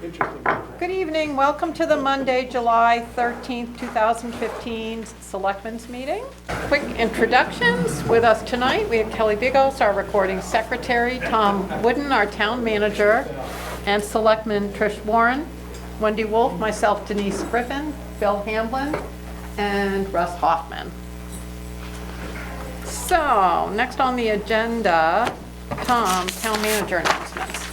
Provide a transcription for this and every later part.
Interesting. Good evening. Welcome to the Monday, July 13th, 2015 Selectmen's Meeting. Quick introductions. With us tonight, we have Kelly Bigos, our recording secretary, Tom Wooden, our town manager, and Selectmen Trish Warren, Wendy Wolf, myself, Denise Griffin, Bill Hamblin, and Russ Hoffman. So, next on the agenda, Tom, town manager announcements.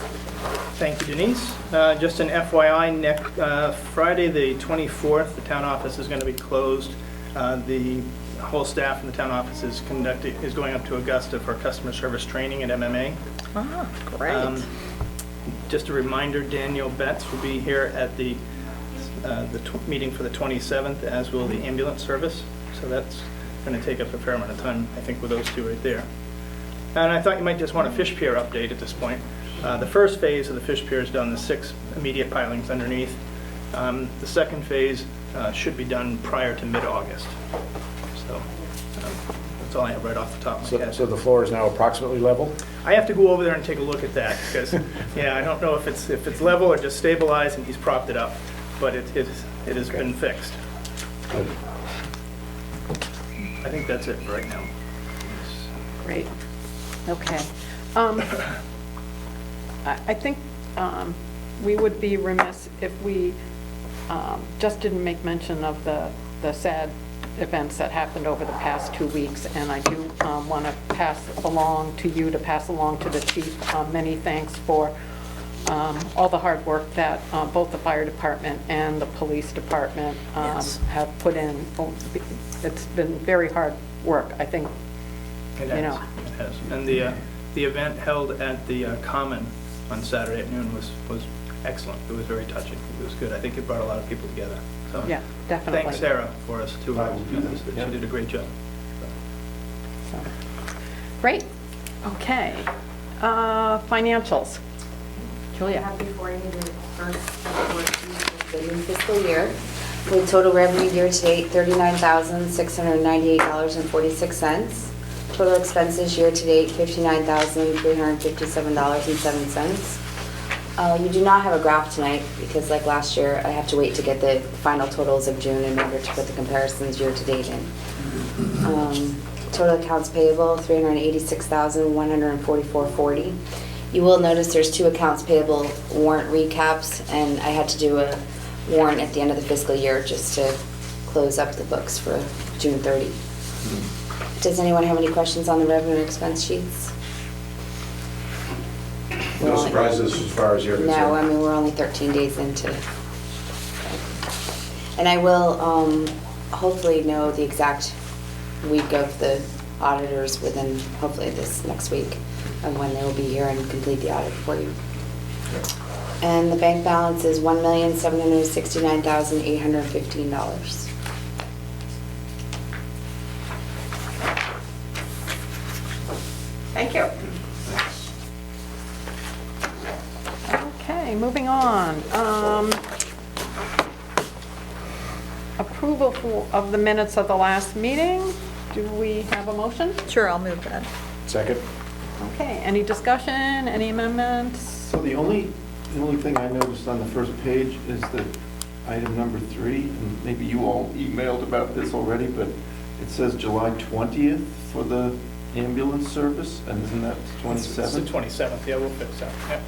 Thank you, Denise. Just an FYI, next Friday, the 24th, the town office is going to be closed. The whole staff in the town office is going up to Augusta for customer service training at MMA. Oh, great. Just a reminder, Daniel Betts will be here at the meeting for the 27th, as will the ambulance service. So that's going to take up a fair amount of time, I think, with those two right there. And I thought you might just want a fish pier update at this point. The first phase of the fish pier is done, the 6 immediate pilings underneath. The second phase should be done prior to mid-August. So that's all I have right off the top of my head. So the floor is now approximately level? I have to go over there and take a look at that because, yeah, I don't know if it's level or just stabilized and he's propped it up, but it has been fixed. Good. I think that's it right now. Great. Okay. I think we would be remiss if we just didn't make mention of the sad events that happened over the past 2 weeks, and I do want to pass along to you, to pass along to the chief, many thanks for all the hard work that both the fire department and the police department have put in. It's been very hard work, I think. It has. It has. And the event held at the Common on Saturday at noon was excellent. It was very touching. It was good. I think it brought a lot of people together. So Yeah, definitely. thanks, Sarah, for us too. She did a great job. So, great. Okay. Financials. Julia. Have before you the first of the new fiscal year with total revenue year to date $39,698.46. Total expenses year to date $59,357.07. You do not have a graph tonight because, like last year, I have to wait to get the final totals of June in order to put the comparisons year to date in. Total accounts payable $386,144.40. You will notice there's 2 accounts payable warrant recaps, and I had to do a warrant at the end of the fiscal year just to close up the books for June 30. Does anyone have any questions on the revenue and expense sheets? No surprises as far as you're concerned? No, I mean, we're only 13 days into. And I will hopefully know the exact week of the auditors within, hopefully this next week, of when they will be here and complete the audit for you. And the bank balance is $1,769,815. Thank you. Okay, moving on. Approval of the minutes of the last meeting. Do we have a motion? Sure, I'll move that. Second? Okay, any discussion, any amendments? So the only thing I noticed on the first page is that item number 3, and maybe you all emailed about this already, but it says July 20th for the ambulance service, and isn't that It's 27th? the 27th. Yeah, we'll fix that. Yeah.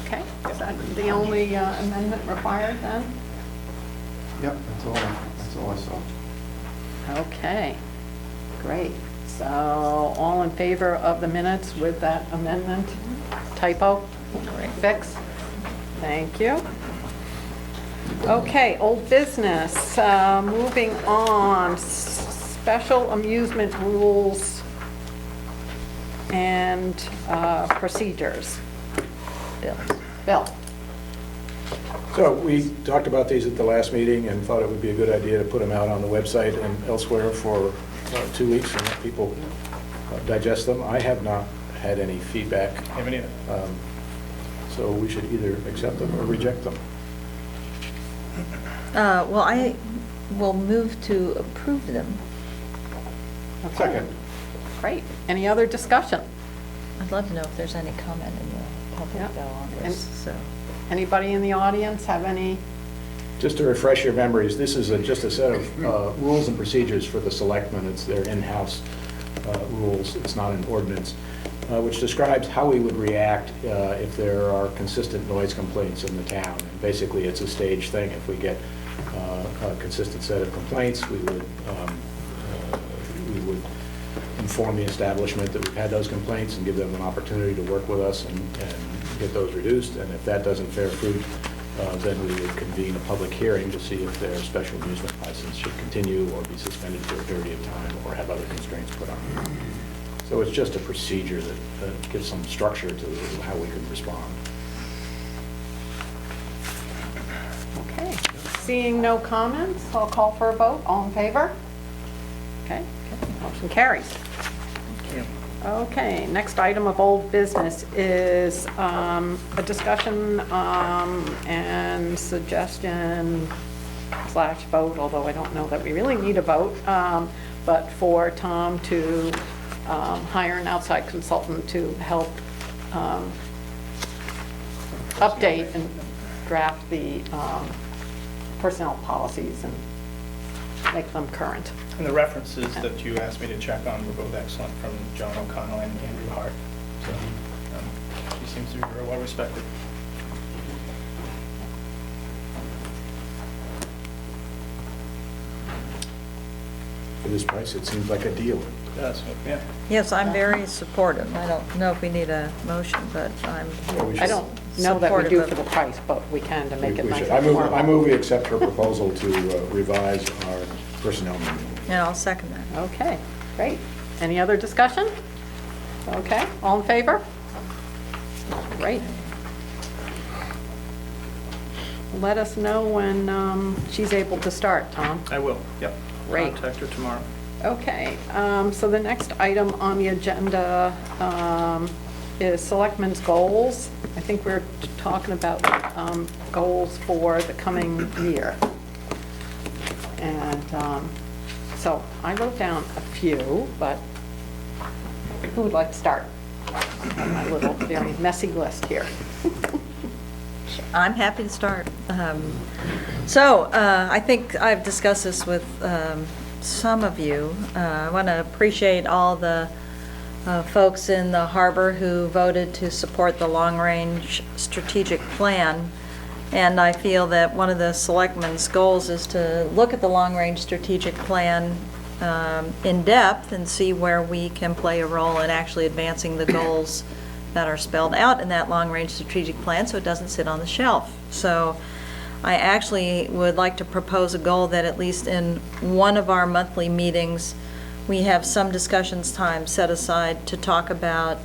Okay, is that the only amendment required then? Yep, that's all I saw. Okay, great. So all in favor of the minutes with that amendment typo fix? Thank you. Okay, old business, moving on, special amusement rules and procedures. Bill. So we talked about these at the last meeting and thought it would be a good idea to put them out on the website and elsewhere for 2 weeks and let people digest them. I have not had any feedback. I haven't either. So we should either accept them or reject them. Well, I will move to approve them. Okay. Second. Great. Any other discussion? I'd love to know if there's any comment in the public Yeah. though on And- this, so. Anybody in the audience have any? Just to refresh your memories, this is just a set of rules and procedures for the selectmen. It's their in-house rules. It's not an ordinance, which describes how we would react if there are consistent noise complaints in the town. And basically, it's a stage thing. If we get a consistent set of complaints, we would inform the establishment that we've had those complaints and give them an opportunity to work with us and get those reduced. And if that doesn't bear fruit, then we would convene a public hearing to see if their special amusement license should continue or be suspended for a period of time or have other constraints put on it. So it's just a procedure that gives some structure to how we could respond. Okay, seeing no comments, I'll call for a vote. All in favor? Okay, motion carries. Thank you. Okay, next item of old business is a discussion and suggestion / vote, although I don't know that we really need a vote, but for Tom to hire an outside consultant to help update and draft the personnel policies and make them current. And the references that you asked me to check on were both excellent, from John O'Connell and Andrew Hart. So she seems to be very well respected. For this price, it seems like a deal. That's, yeah. Yes, I'm very supportive. I don't know if we need a motion, but I'm Well, we should- I don't know that we do supportive for of- the price, but we can to make it We nice should. and formal. I move we accept her proposal to revise our personnel manual. Yeah, I'll second that. Okay, great. Any other discussion? Okay, all in favor? Great. Let us know when she's able to start, Tom. I will, yep. Great. Contact her tomorrow. Okay, so the next item on the agenda is Selectmen's goals. I think we're talking about goals for the coming year. And so I wrote down a few, but who would like to start? On my little very messy list here. I'm happy to start. I think I've discussed this with some of you. I want to appreciate all the folks in the harbor who voted to support the long-range strategic plan. And I feel that one of the selectmen's goals is to look at the long-range strategic plan in depth and see where we can play a role in actually advancing the goals that are spelled out in that long-range strategic plan, so it doesn't sit on the shelf. So I actually would like to propose a goal that at least in one of our monthly meetings, we have some discussions time set aside to talk about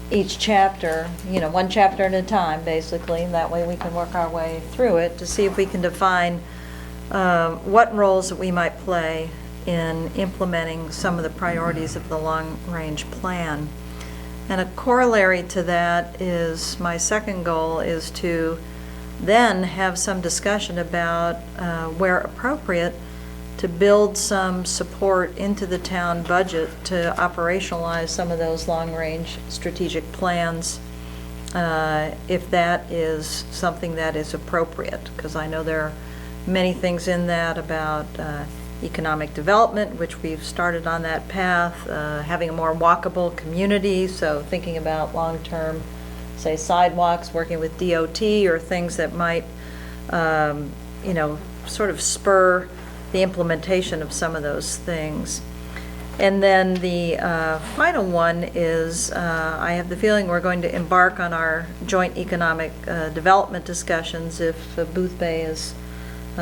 each chapter, one chapter at a time, basically. That way we can work our way through it to see if we can define what roles that we might play in implementing some of the priorities of the long-range plan. And a corollary to that is, my second goal is to then have some discussion about, where appropriate, to build some support into the town budget to operationalize some of those long-range strategic plans, if that is something that is appropriate. Because I know there are many things in that about economic development, which we've started on that path, having a more walkable community, so thinking about long-term, say, sidewalks, working with DOT, or things that might, sort of spur the implementation of some of those things. And then the final one is, I have the feeling we're going to embark on our joint economic development discussions if Booth Bay is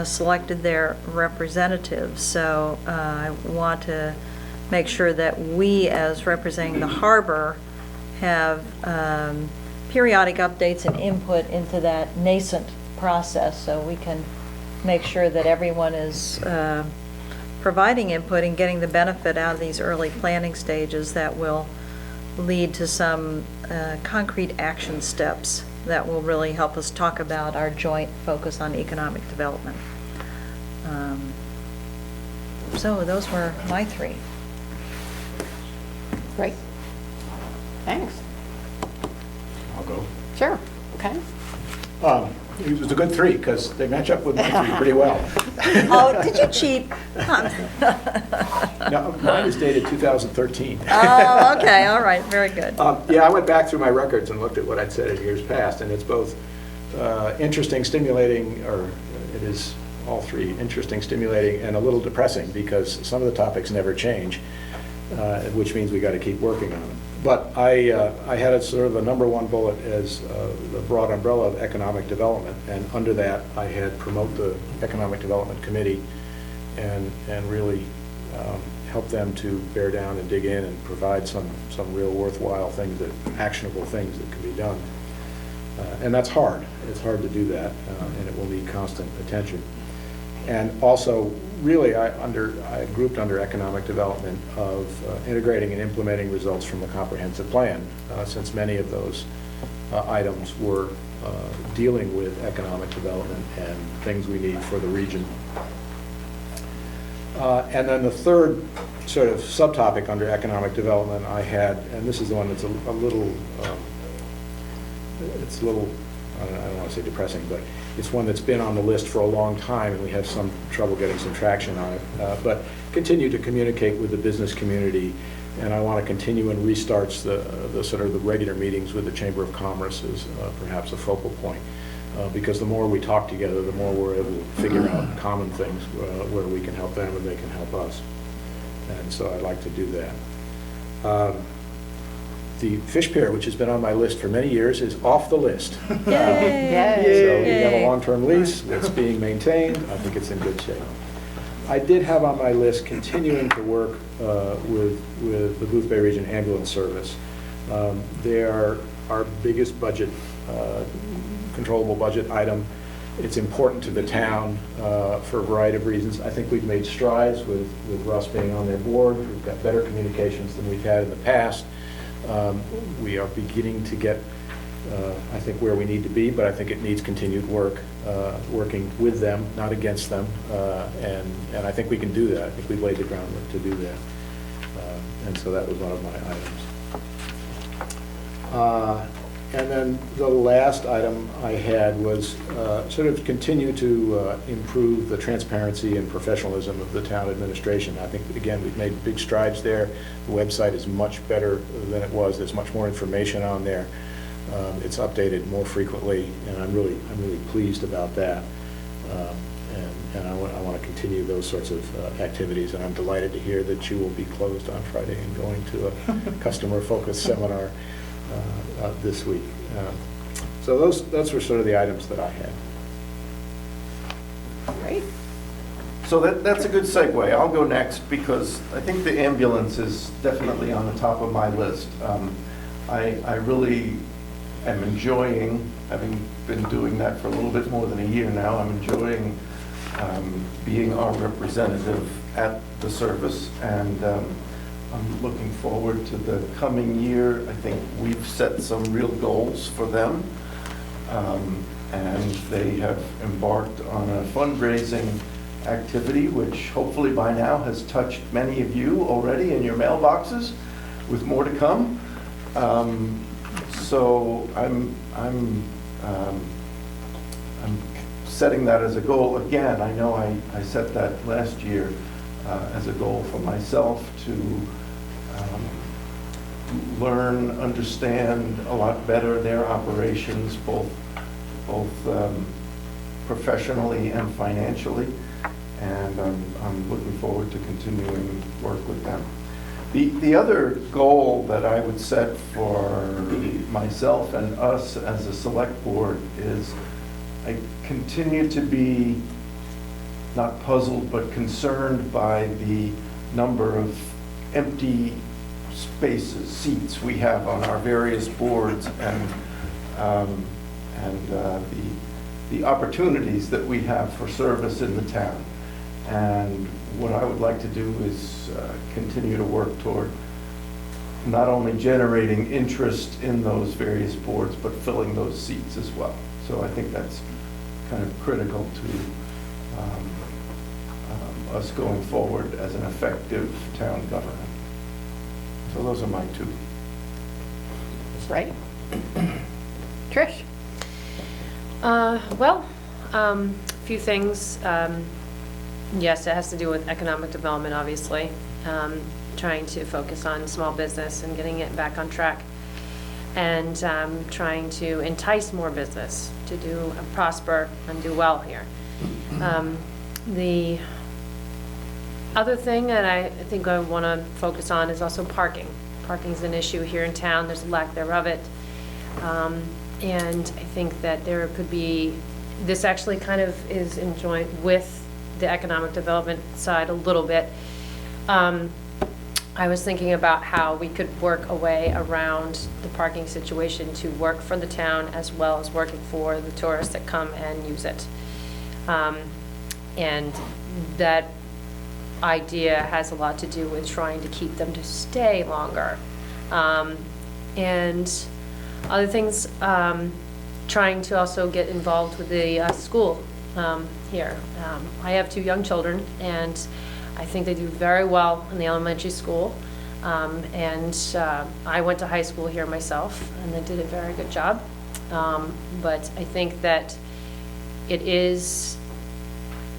selected their representatives. So I want to make sure that we, as representing the harbor, have periodic updates and input into that nascent process, so we can make sure that everyone is providing input and getting the benefit out of these early planning stages that will lead to some concrete action steps that will really help us talk about our joint focus on economic development. So those were my three. Great. Thanks. I'll go. Sure, okay. It was a good 3, because they match up with my 3 pretty well. Oh, did you cheat? No, mine is dated 2013. Oh, okay, all right, very good. Yeah, I went back through my records and looked at what I'd said in years past, and it's both interesting, stimulating, or it is all 3, interesting, stimulating, and a little depressing, because some of the topics never change, which means we got to keep working on them. But I had a sort of a number 1 bullet as the broad umbrella of economic development, and under that, I had promote the Economic Development Committee and really help them to bear down and dig in and provide some real worthwhile things, actionable things that can be done. And that's hard. It's hard to do that, and it will need constant attention. And also, really, I grouped under economic development of integrating and implementing results from the comprehensive plan, since many of those items were dealing with economic development and things we need for the region. And then the third sort of subtopic under economic development I had, and this is the one that's a little, it's a little, I don't want to say depressing, but it's one that's been on the list for a long time, and we have some trouble getting some traction on it. But continue to communicate with the business community, and I want to continue and restarts the sort of the regular meetings with the Chamber of Commerce as perhaps a focal point. Because the more we talk together, the more we're able to figure out common things where we can help them and they can help us. And so I'd like to do that. The fish pier, which has been on my list for many years, is off the list. Yay. So we have a Yay. long-term lease, it's being maintained, I think it's in good shape. I did have on my list continuing to work with the Booth Bay Region Ambulance Service. They are our biggest budget, controllable budget item. It's important to the town for a variety of reasons. I think we've made strides with Russ being on their board. We've got better communications than we've had in the past. We are beginning to get, I think, where we need to be, but I think it needs continued work, working with them, not against them, and I think we can do that. I think we've laid the groundwork to do that, and so that was one of my items. And then the last item I had was sort of continue to improve the transparency and professionalism of the town administration. I think, again, we've made big strides there. The website is much better than it was. There's much more information on there. It's updated more frequently, and I'm really pleased about that. And I want to continue those sorts of activities, and I'm delighted to hear that you will be closed on Friday and going to a customer-focused seminar this week. So those were sort of the items that I had. Great. So that's a good segue. I'll go next because I think the ambulance is definitely on the top of my list. I really am enjoying, having been doing that for a little bit more than a year now, I'm enjoying being our representative at the service, and I'm looking forward to the coming year. I think we've set some real goals for them, and they have embarked on a fundraising activity, which hopefully by now has touched many of you already in your mailboxes, with more to come. So I'm setting that as a goal again. I know I set that last year as a goal for myself to learn, understand a lot better their operations, both professionally and financially, and I'm looking forward to continuing work with them. The other goal that I would set for myself and us as a select board is I continue to be not puzzled but concerned by the number of empty spaces, seats we have on our various boards, and the opportunities that we have for service in the town. And what I would like to do is continue to work toward not only generating interest in those various boards, but filling those seats as well. So I think that's kind of critical to us going forward as an effective town government. So those are my two. Right. Trish? Well, a few things. Yes, it has to do with economic development, obviously. Trying to focus on small business and getting it back on track. And trying to entice more business to do prosper and do well here. The other thing that I think I want to focus on is also parking. Parking is an issue here in town. There's a lack thereof it. And I think that there could be, this actually kind of is in joint with the economic development side a little bit. I was thinking about how we could work a way around the parking situation to work for the town as well as working for the tourists that come and use it. And that idea has a lot to do with trying to keep them to stay longer. And other things, trying to also get involved with the school here. I have 2 young children, and I think they do very well in the elementary school. And I went to high school here myself, and they did a very good job. But I think that it is,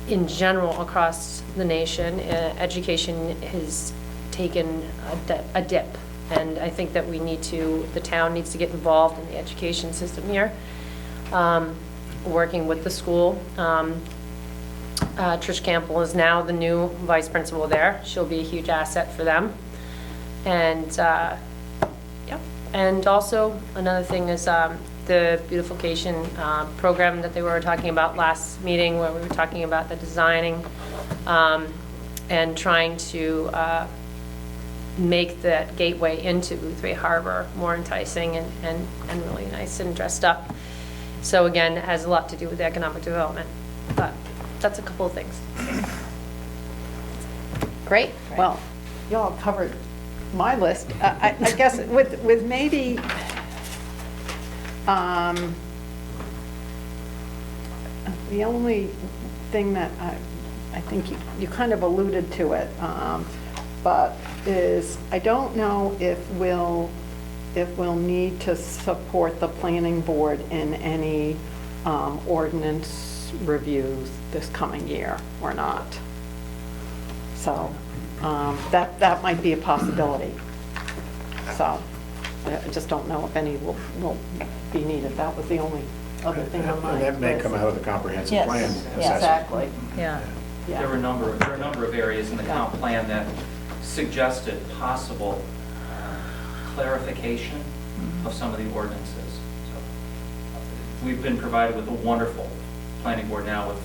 in general, across the nation, education has taken a dip. And I think that the town needs to get involved in the education system here, working with the school. Trish Campbell is now the new vice principal there. She'll be a huge asset for them. And, and also another thing is the beautification program that they were talking about last meeting, where we were talking about the designing and trying to make that gateway into Boothbay Harbor more enticing and really nice and dressed up. So again, it has a lot to do with economic development, but that's a couple of things. Great. Well, y'all covered my list. I guess with maybe, the only thing that I think you kind of alluded to it, but is I don't know if we'll need to support the planning board in any ordinance reviews this coming year or not. So that might be a possibility. So I just don't know if any will be needed. That was the only other thing on my And that may list. come out of the comprehensive Yes. plan Yes. assessment. Exactly. Yeah. Yeah. There are a number of areas in the comp plan that suggested possible clarification of some of the ordinances. So we've been provided with a wonderful planning board now with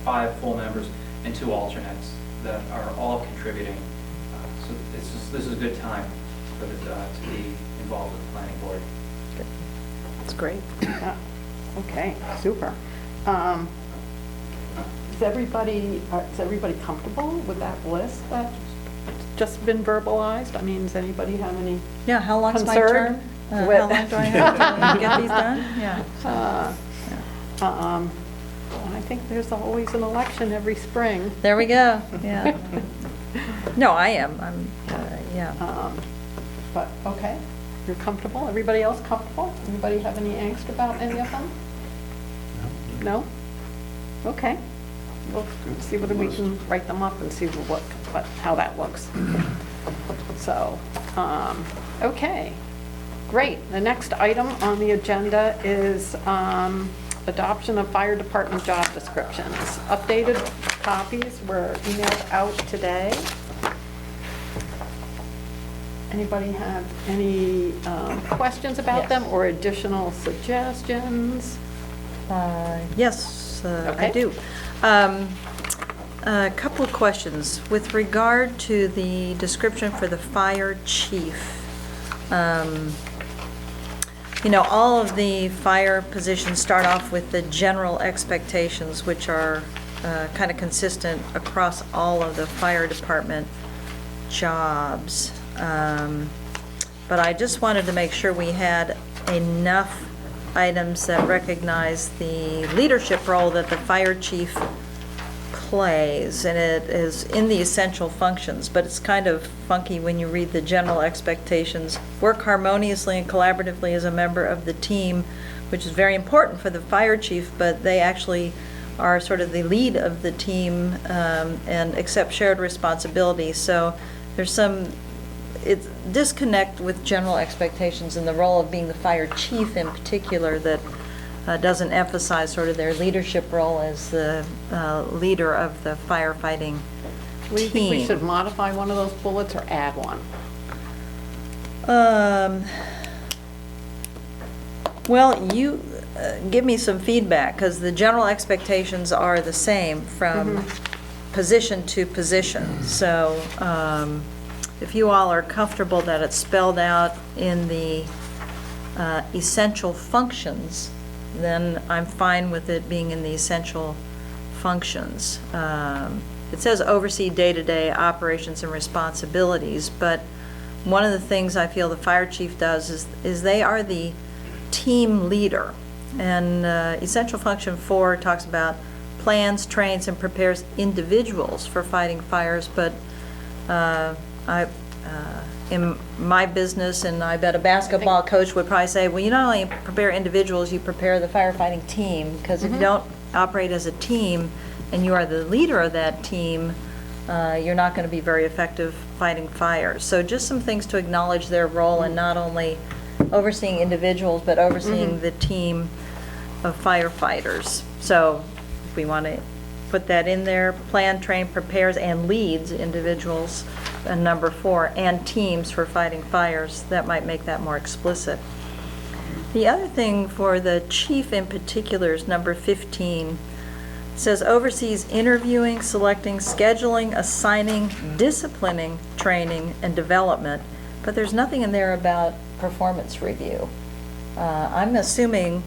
5 full members and 2 alternates that are all contributing. So this is a good time for it to be involved with the planning board. That's great. Yeah. Okay, super. Is everybody comfortable with that list that's just been verbalized? I mean, does anybody have any? Yeah, how long's my Concern term? with- How long do I have to get these done? Yeah. I think there's always an election every spring. There we go, yeah. No, I am, yeah. But, okay, you're comfortable? Everybody else comfortable? Anybody have any angst about any of them? No? Okay. We'll see whether we can write them up and see how that looks. So, okay, great. The next item on the agenda is adoption of fire department job descriptions. Updated copies were emailed out today. Anybody have any questions about them or additional suggestions? Yes, I Okay. do. A couple of questions. With regard to the description for the fire chief, all of the fire positions start off with the general expectations, which are kind of consistent across all of the fire department jobs. But I just wanted to make sure we had enough items that recognize the leadership role that the fire chief plays, and it is in the essential functions, but it's kind of funky when you read the general expectations. Work harmoniously and collaboratively as a member of the team, which is very important for the fire chief, but they actually are sort of the lead of the team and accept shared responsibility. So there's some disconnect with general expectations and the role of being the fire chief in particular that doesn't emphasize sort of their leadership role as the leader of the firefighting team. Do you think we should modify one of those bullets or add one? Well, you give me some feedback, because the general expectations are the same from position to position. So if you all are comfortable that it's spelled out in the essential functions, then I'm fine with it being in the essential functions. It says oversee day-to-day operations and responsibilities, but one of the things I feel the fire chief does is they are the team leader. And essential function 4 talks about plans, trains, and prepares individuals for fighting fires, but in my business, and I bet a basketball coach would probably say, well, you not only prepare individuals, you prepare the firefighting team, because if you don't operate as a team and you are the leader of that team, you're not going to be very effective fighting fires. So just some things to acknowledge their role in not only overseeing individuals, but overseeing the team of firefighters. So if we want to put that in there, plan, train, prepares, and leads individuals, and number 4, and teams for fighting fires, that might make that more explicit. The other thing for the chief in particular is number 15. It says oversees interviewing, selecting, scheduling, assigning, disciplining, training, and development, but there's nothing in there about performance review. I'm assuming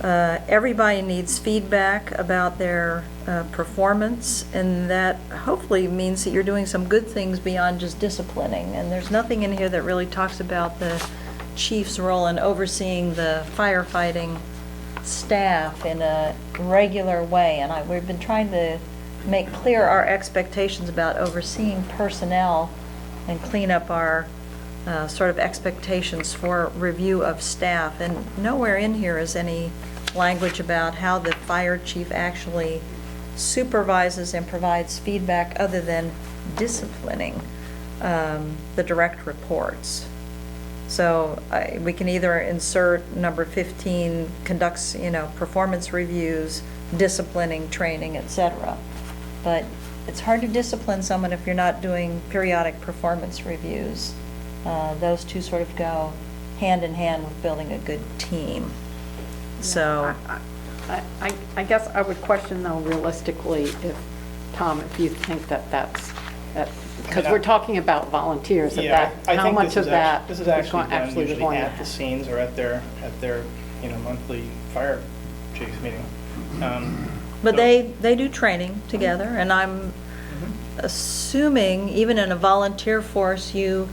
everybody needs feedback about their performance, and that hopefully means that you're doing some good things beyond just disciplining. And there's nothing in here that really talks about the chief's role in overseeing the firefighting staff in a regular way. And we've been trying to make clear our expectations about overseeing personnel and clean up our sort of expectations for review of staff. And nowhere in here is any language about how the fire chief actually supervises and provides feedback other than disciplining the direct reports. So we can either insert number 15, conducts, performance reviews, disciplining, training, etc. But it's hard to discipline someone if you're not doing periodic performance reviews. Those two sort of go hand in hand with building a good team. So I guess I would question though realistically if, Tom, if you think that's, because we're talking about volunteers, Yeah, I how think much of that this is actually done actually usually going at the scenes or at their monthly fire chiefs meeting. But So- they do training together, and I'm assuming even in a volunteer force, you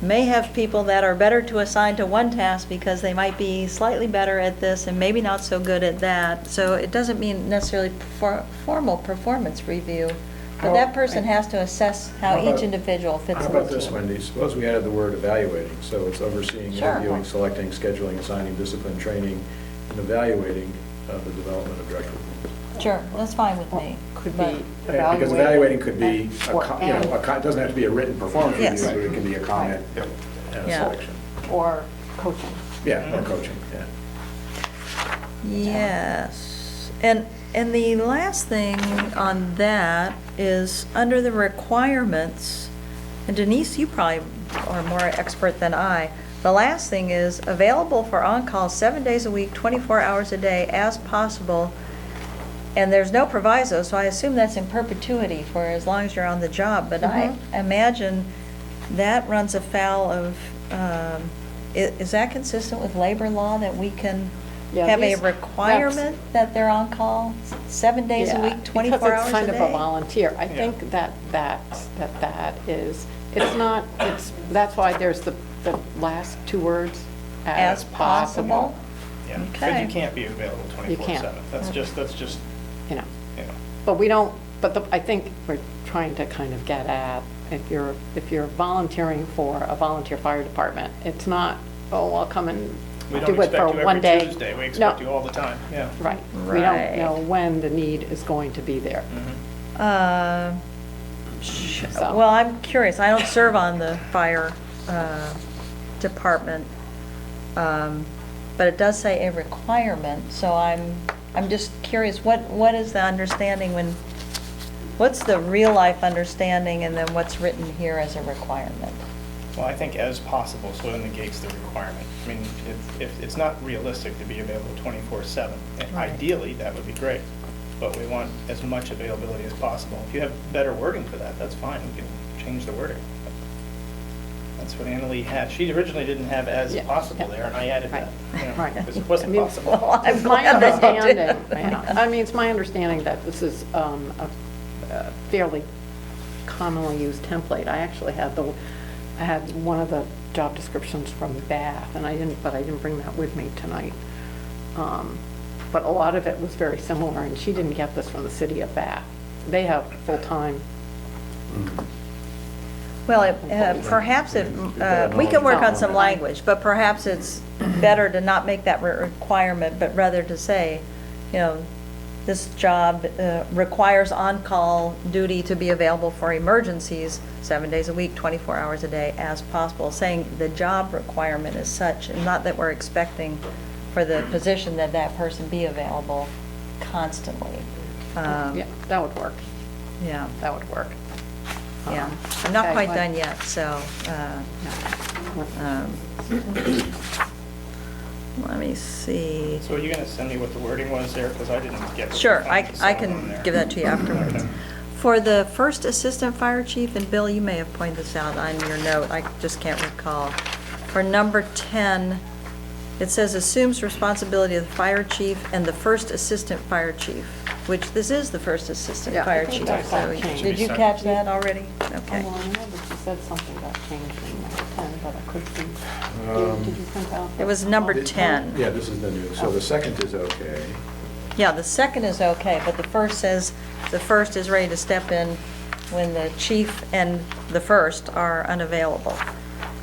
may have people that are better to assign to one task because they might be slightly better at this and maybe not so good at that. So it doesn't mean necessarily formal performance review, but that person has to assess how each individual fits How in the about this, team. Wendy? Suppose we added the word evaluating, so it's overseeing, Sure. interviewing, selecting, scheduling, assigning, discipline, training, and evaluating the development of direct reports. Sure, that's fine with me. could but- be Because evaluating could be, Or it doesn't have to be a written performance Yes. review, but it can be a comment and a Yeah. selection. or coaching. Yeah, or coaching, yeah. Yes, and the last thing on that is, under the requirements, and Denise, you probably are more expert than I, the last thing is, available for on-call 7 days a week, 24 hours a day, as possible, and there's no proviso, so I assume that's in perpetuity for as long as you're on the job, but I imagine that runs afoul of, is that consistent with labor law, that we can Yeah, have a these- requirement that they're on call 7 days a Yeah, week, 24 because hours it's a kind of a day? volunteer. I Yeah. think that is, it's not, that's why there's the last two words, As possible? Yeah, because Okay. you can't be available You 24/7. can't. That's just, you know. you know. But we don't, I think we're trying to kind of get at, if you're volunteering for a volunteer fire department, it's not, oh, I'll come and We don't do it for expect you one day. every Tuesday, we expect No. you all the time, yeah. Right. We Right. don't know when the need is going to be there. Uh, So- Well, I'm curious, I don't serve on the fire department, but it does say a requirement, so I'm just curious, what is the understanding what's the real-life understanding, and then what's written here as a requirement? Well, I think as possible, so it negates the requirement. I mean, if it's not realistic to be available 24/7. Right. Ideally, that would be great, but we want as much availability as possible. If you have better wording for that, that's fine, we can change the wording. That's what Annalee had. She originally didn't have as Yeah, possible yeah. there, and I added that, you know, Right. because it wasn't I mean, possible. Well, I'm It's my glad they did. understanding, yeah. I mean, it's my understanding that this is a fairly commonly used template. I actually had one of the job descriptions from Bath, and I didn't bring that with me tonight. But a lot of it was very similar, and she didn't get this from the city of Bath. They have full-time. Well, perhaps we can work on some language, but perhaps it's better to not make that requirement, but rather to say, you know, this job requires on-call duty to be available for emergencies 7 days a week, 24 hours a day as possible, saying the job requirement is such, and not that we're expecting for the position that that person be available constantly. Yeah, that would work. Yeah, That would work. yeah. I'm not Okay, quite what- done yet, so, let me see. So are you gonna send me what the wording was there, because I didn't get it. Sure, I on can there. give that to you afterwards. Okay. For the first assistant fire chief, and Bill, you may have pointed this out on your note, I just can't recall. For number 10, it says assumes responsibility of the fire chief and the first assistant fire chief, which this is the first assistant Yeah, I fire think chief. that got So changed. did you catch that already? Okay. Oh, well, I know that she said something got changed in number 10, but I could see. Did you print out? It was number 10. Yeah, this is the new, so the second is okay. Yeah, the second is okay, but the first says the first is ready to step in when the chief and the first are unavailable.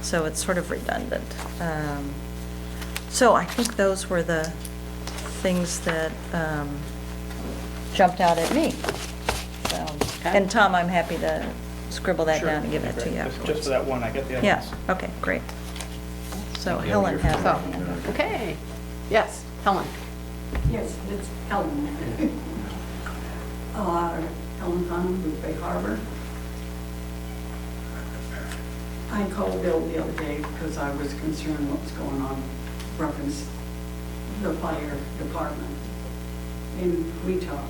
So it's sort of redundant. So I think those were the things that jumped out at me. So, and Tom, I'm happy to scribble that Sure. down and give that to you Just afterwards. for that one, I get the others. Yeah, okay, great. So Yeah, Helen you're- has So, her hand up. okay, yes, Helen. Yes, it's Helen. Helen Connell, Blue Bay Harbor. I called Bill the other day because I was concerned what was going on, reference the fire department. And we talked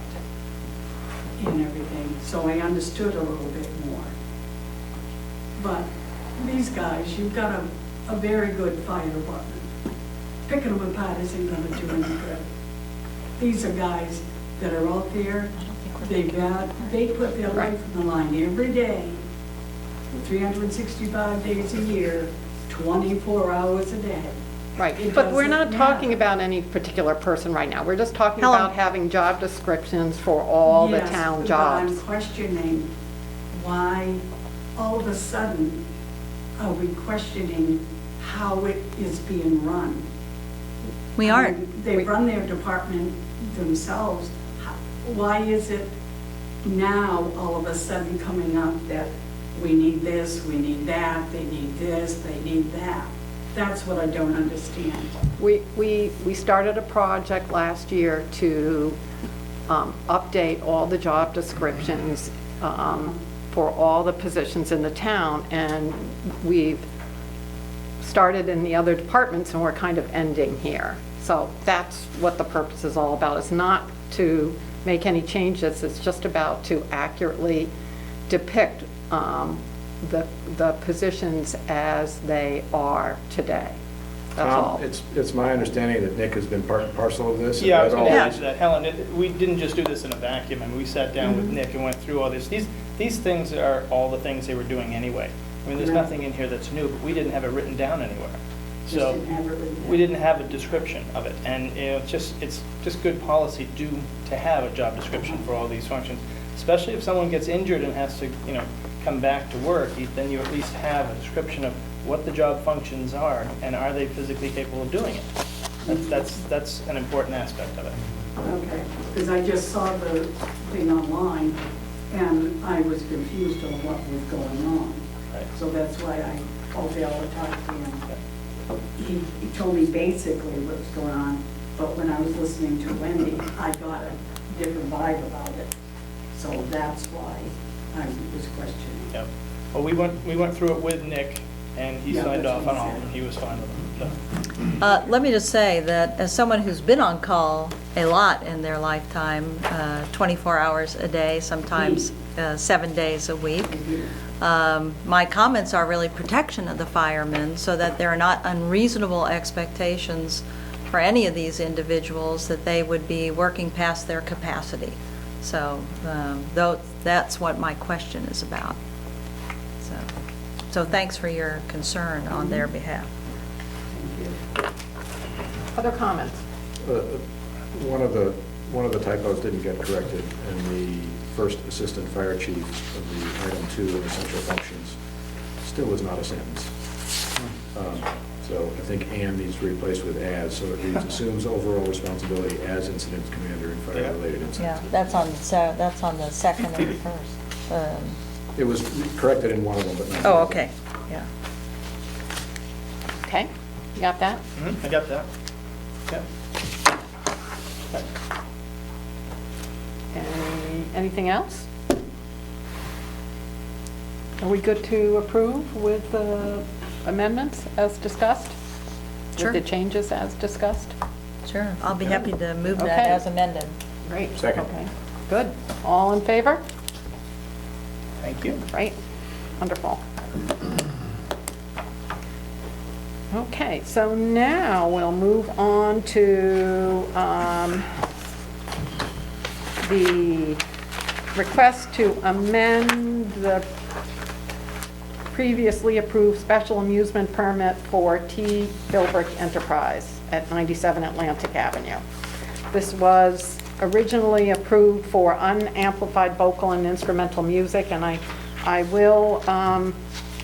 and everything, so I understood a little bit more. But these guys, you've got a very good fire department. Picking them apart isn't gonna do any good. These are guys that are out there, they put their life on the line every day, 365 days a year, 24 hours a day. Right, It but we're not doesn't talking matter. about any particular person right now. We're just talking Helen. about having job descriptions for all the Yes, town but jobs. I'm questioning why all of a sudden are we questioning how it is being run? We I aren't. mean, They run their department themselves. Why is it now all of a sudden coming up that we need this, we need that, they need this, they need that? That's what I don't understand. We started a project last year to update all the job descriptions for all the positions in the town, and we've started in the other departments, and we're kind of ending here. So that's what the purpose is all about. It's not to make any changes, it's just about to accurately depict the positions as they are today. That's all. It's my understanding that Nick has been part and parcel of this. Is Yeah, I was that going to all? answer that. Helen, we didn't just do this in a vacuum. I mean, we sat down with Nick and went through all this. These things are all the things they were doing anyway. I mean, there's Right. nothing in here that's new, but we didn't have it written down anywhere. Just So didn't have it written down. we didn't have a description of it. And, you know, it's just good policy to have a job description for all these functions, especially if someone gets injured and has to, you know, come back to work, then you at least have a description of what the job functions are, and are they physically capable of doing it? That's an important aspect of it. Okay, because I just saw the thing online, and I was confused on what was going on. Right. So that's why I called Dale to talk to him. He told me basically what was going on, but when I was listening to Wendy, I got a different vibe about it. So that's why I was questioning. Yep. Well, we went through it with Nick, and he Yeah, signed that's off what on he all of said. them. He was fine with them. So. Let me just say that as someone who's been on call a lot in their lifetime, 24 hours a day, sometimes 7 days a week, my comments are really protection of the firemen so that there are not unreasonable expectations for any of these individuals that they would be working past their capacity. So that's what my question is about. So thanks for your concern on their behalf. Other comments? One of the typos didn't get corrected in the first assistant fire chief of the item 2 of essential functions. Still is not a sentence. So I think "and" needs to be replaced with "as," so it reads "assumes overall responsibility as incident commander in fire-related Yeah, incidents." that's on the second and the first. It was corrected in one of them, but not. the Oh, other. okay, yeah. Okay, you got that? I got that. Yeah. Anything else? Are we good to approve with the amendments as discussed? Sure. With the changes as discussed? Sure, I'll be happy to move that Okay. as amended. Great. Second. Okay, good. All in favor? Thank you. Right, wonderful. Okay, so now we'll move on to the request to amend the previously approved special amusement permit for T. Philbrick Enterprise at 97 Atlantic Avenue. This was originally approved for unamplified vocal and instrumental music, and I will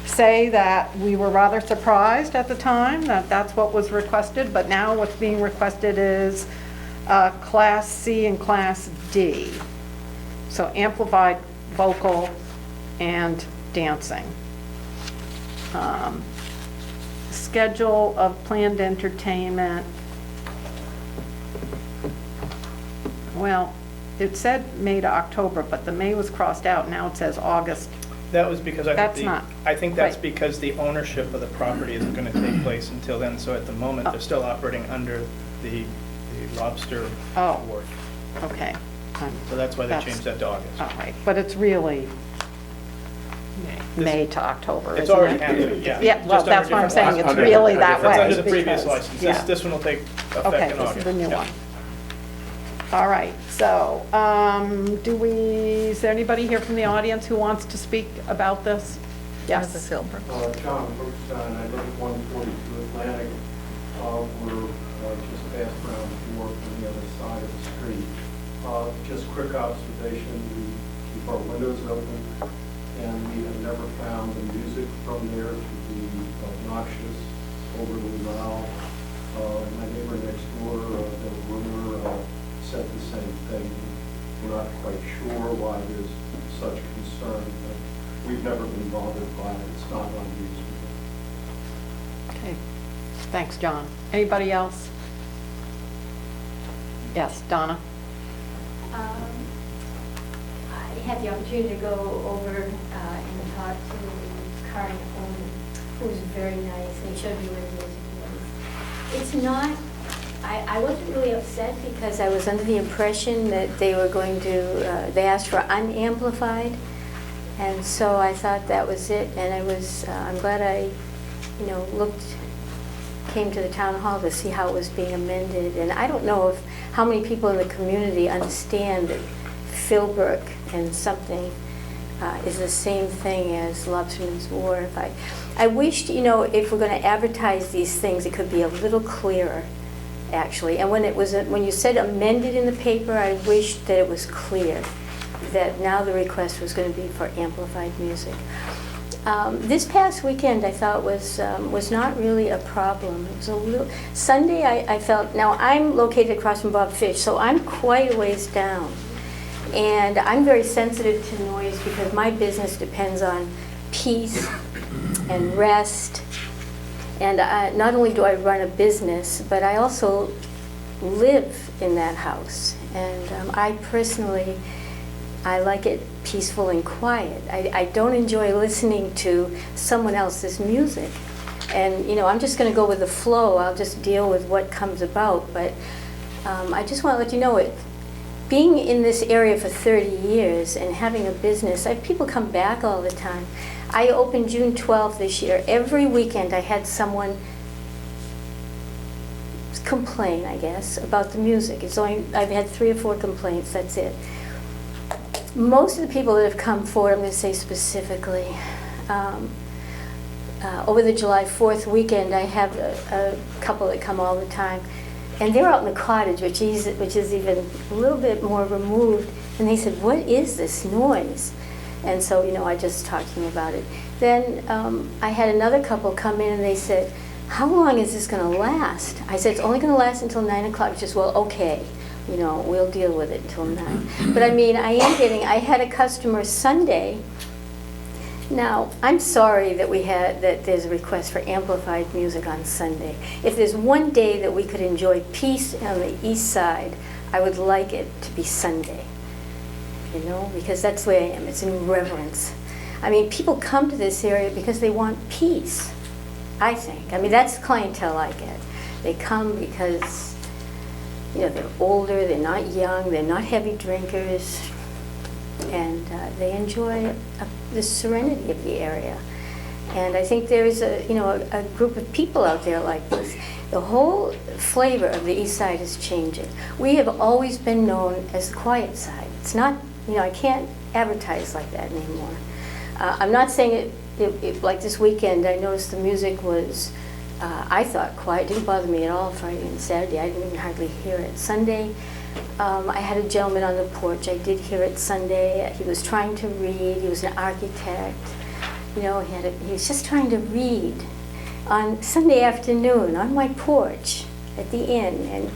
say that we were rather surprised at the time that that's what was requested, but now what's being requested is Class C and Class D. So amplified vocal and dancing. Schedule of planned entertainment. Well, it said May to October, but the May was crossed out. Now it says August. That was because That's not I think that's right. because the ownership of the property isn't going to take place until then. So at the moment, they're still operating under the lobster Oh. wharf. Okay. So that's why they That's- changed that to August. All right, but it's really May to October, It's isn't already it? happening, yeah. Yeah, well, Just under that's what I'm different saying, license. it's Under- really under that different way. It's under the previous because- license. yeah. This one will take effect Okay, in this August. is the new Yeah. one. All right, so, is there anybody here from the audience who wants to speak about this? Mrs. Yes. Hilbert. John Brookstein, I live at 142 Atlantic. We're just past Round 4 from the other side of the street. Just quick observation, we keep our windows open, and we have never found the music from there to be obnoxious, overly loud. My neighbor next door, the roomer, said the same thing. We're not quite sure why there's such concern, but we've never been bothered by it. It's not unreasonable. Okay, thanks, John. Anybody else? Yes, Donna? I had the opportunity to go over and talk to the current owner, who was very nice, and he showed me where the music was. It's not, I wasn't really upset because I was under the impression that they were going to, they asked for unamplified, and so I thought that was it, and I'm glad I, came to the town hall to see how it was being amended, and I don't know how many people in the community understand that Philbrook and something is the same thing as Lobsterman's Wharf. I wished, if we're going to advertise these things, it could be a little clearer, actually. And when you said amended in the paper, I wished that it was clear that now the request was going to be for amplified music. This past weekend, I thought was not really a problem. It was a little, Sunday, I felt, now I'm located across from Bob Fish, so I'm quite a ways down. And I'm very sensitive to noise because my business depends on peace and rest. And not only do I run a business, but I also live in that house. And I personally, I like it peaceful and quiet. I don't enjoy listening to someone else's music. And, you know, I'm just going to go with the flow. I'll just deal with what comes about. But I just want to let you know, being in this area for 30 years and having a business, people come back all the time. I opened June 12th this year. Every weekend I had someone complain, I guess, about the music. I've had 3 or 4 complaints, that's it. Most of the people that have come forward, I'm going to say specifically, over the July 4th weekend, I have a couple that come all the time. And they're out in the cottage, which is even a little bit more removed. And they said, "What is this noise?" And so, you know, I just talked to them about it. Then I had another couple come in and they said, "How long is this going to last?" I said, "It's only going to last until 9 o'clock. Which is, well, okay. You know, we'll deal with it until 9. But I mean, I had a customer Sunday. Now, I'm sorry that there's a request for amplified music on Sunday. If there's one day that we could enjoy peace on the east side, I would like it to be Sunday. You know, because that's the way I am. It's in reverence. I mean, people come to this area because they want peace, I think. I mean, that's the clientele I get. They come because, you know, they're older, they're not young, they're not heavy drinkers, and they enjoy the serenity of the area. And I think there is a group of people out there like this. The whole flavor of the East Side is changing. We have always been known as the quiet side. It's not, you know, I can't advertise like that anymore. I'm not saying it like this weekend. I noticed the music was, I thought, quiet. It didn't bother me at all Friday and Saturday. I didn't even hardly hear it. Sunday, I had a gentleman on the porch. I did hear it Sunday. He was trying to read. He was an architect. You know, he was just trying to read on Sunday afternoon on my porch at the inn, and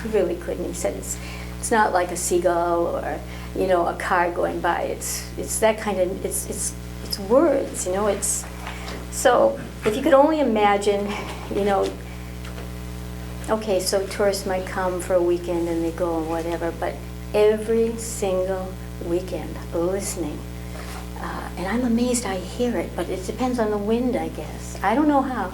he really couldn't. He said it's not like a seagull or, you know, a car going by. It's that kind of, it's words, you know. It's so if you could only imagine, you know. Okay, so tourists might come for a weekend and they go and whatever, but every single weekend listening. And I'm amazed I hear it, but it depends on the wind, I guess. I don't know how.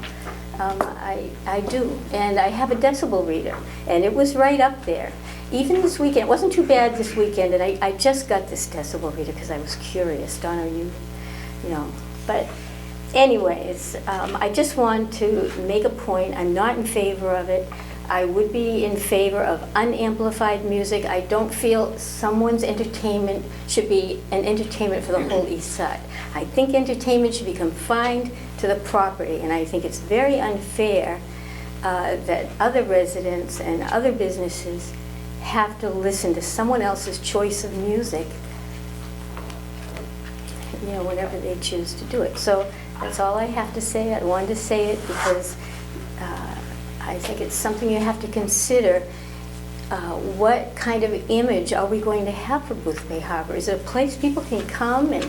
I do. And I have a decibel reader, and it was right up there. Even this weekend, it wasn't too bad this weekend, and I just got this decibel reader because I was curious. Donna, you know. But anyways, I just want to make a point. I'm not in favor of it. I would be in favor of unamplified music. I don't feel someone's entertainment should be an entertainment for the whole East Side. I think entertainment should be confined to the property, and I think it's very unfair that other residents and other businesses have to listen to someone else's choice of music, you know, whenever they choose to do it. So that's all I have to say. I wanted to say it because I think it's something you have to consider. What kind of image are we going to have for Boothbay Harbor? Is it a place people can come and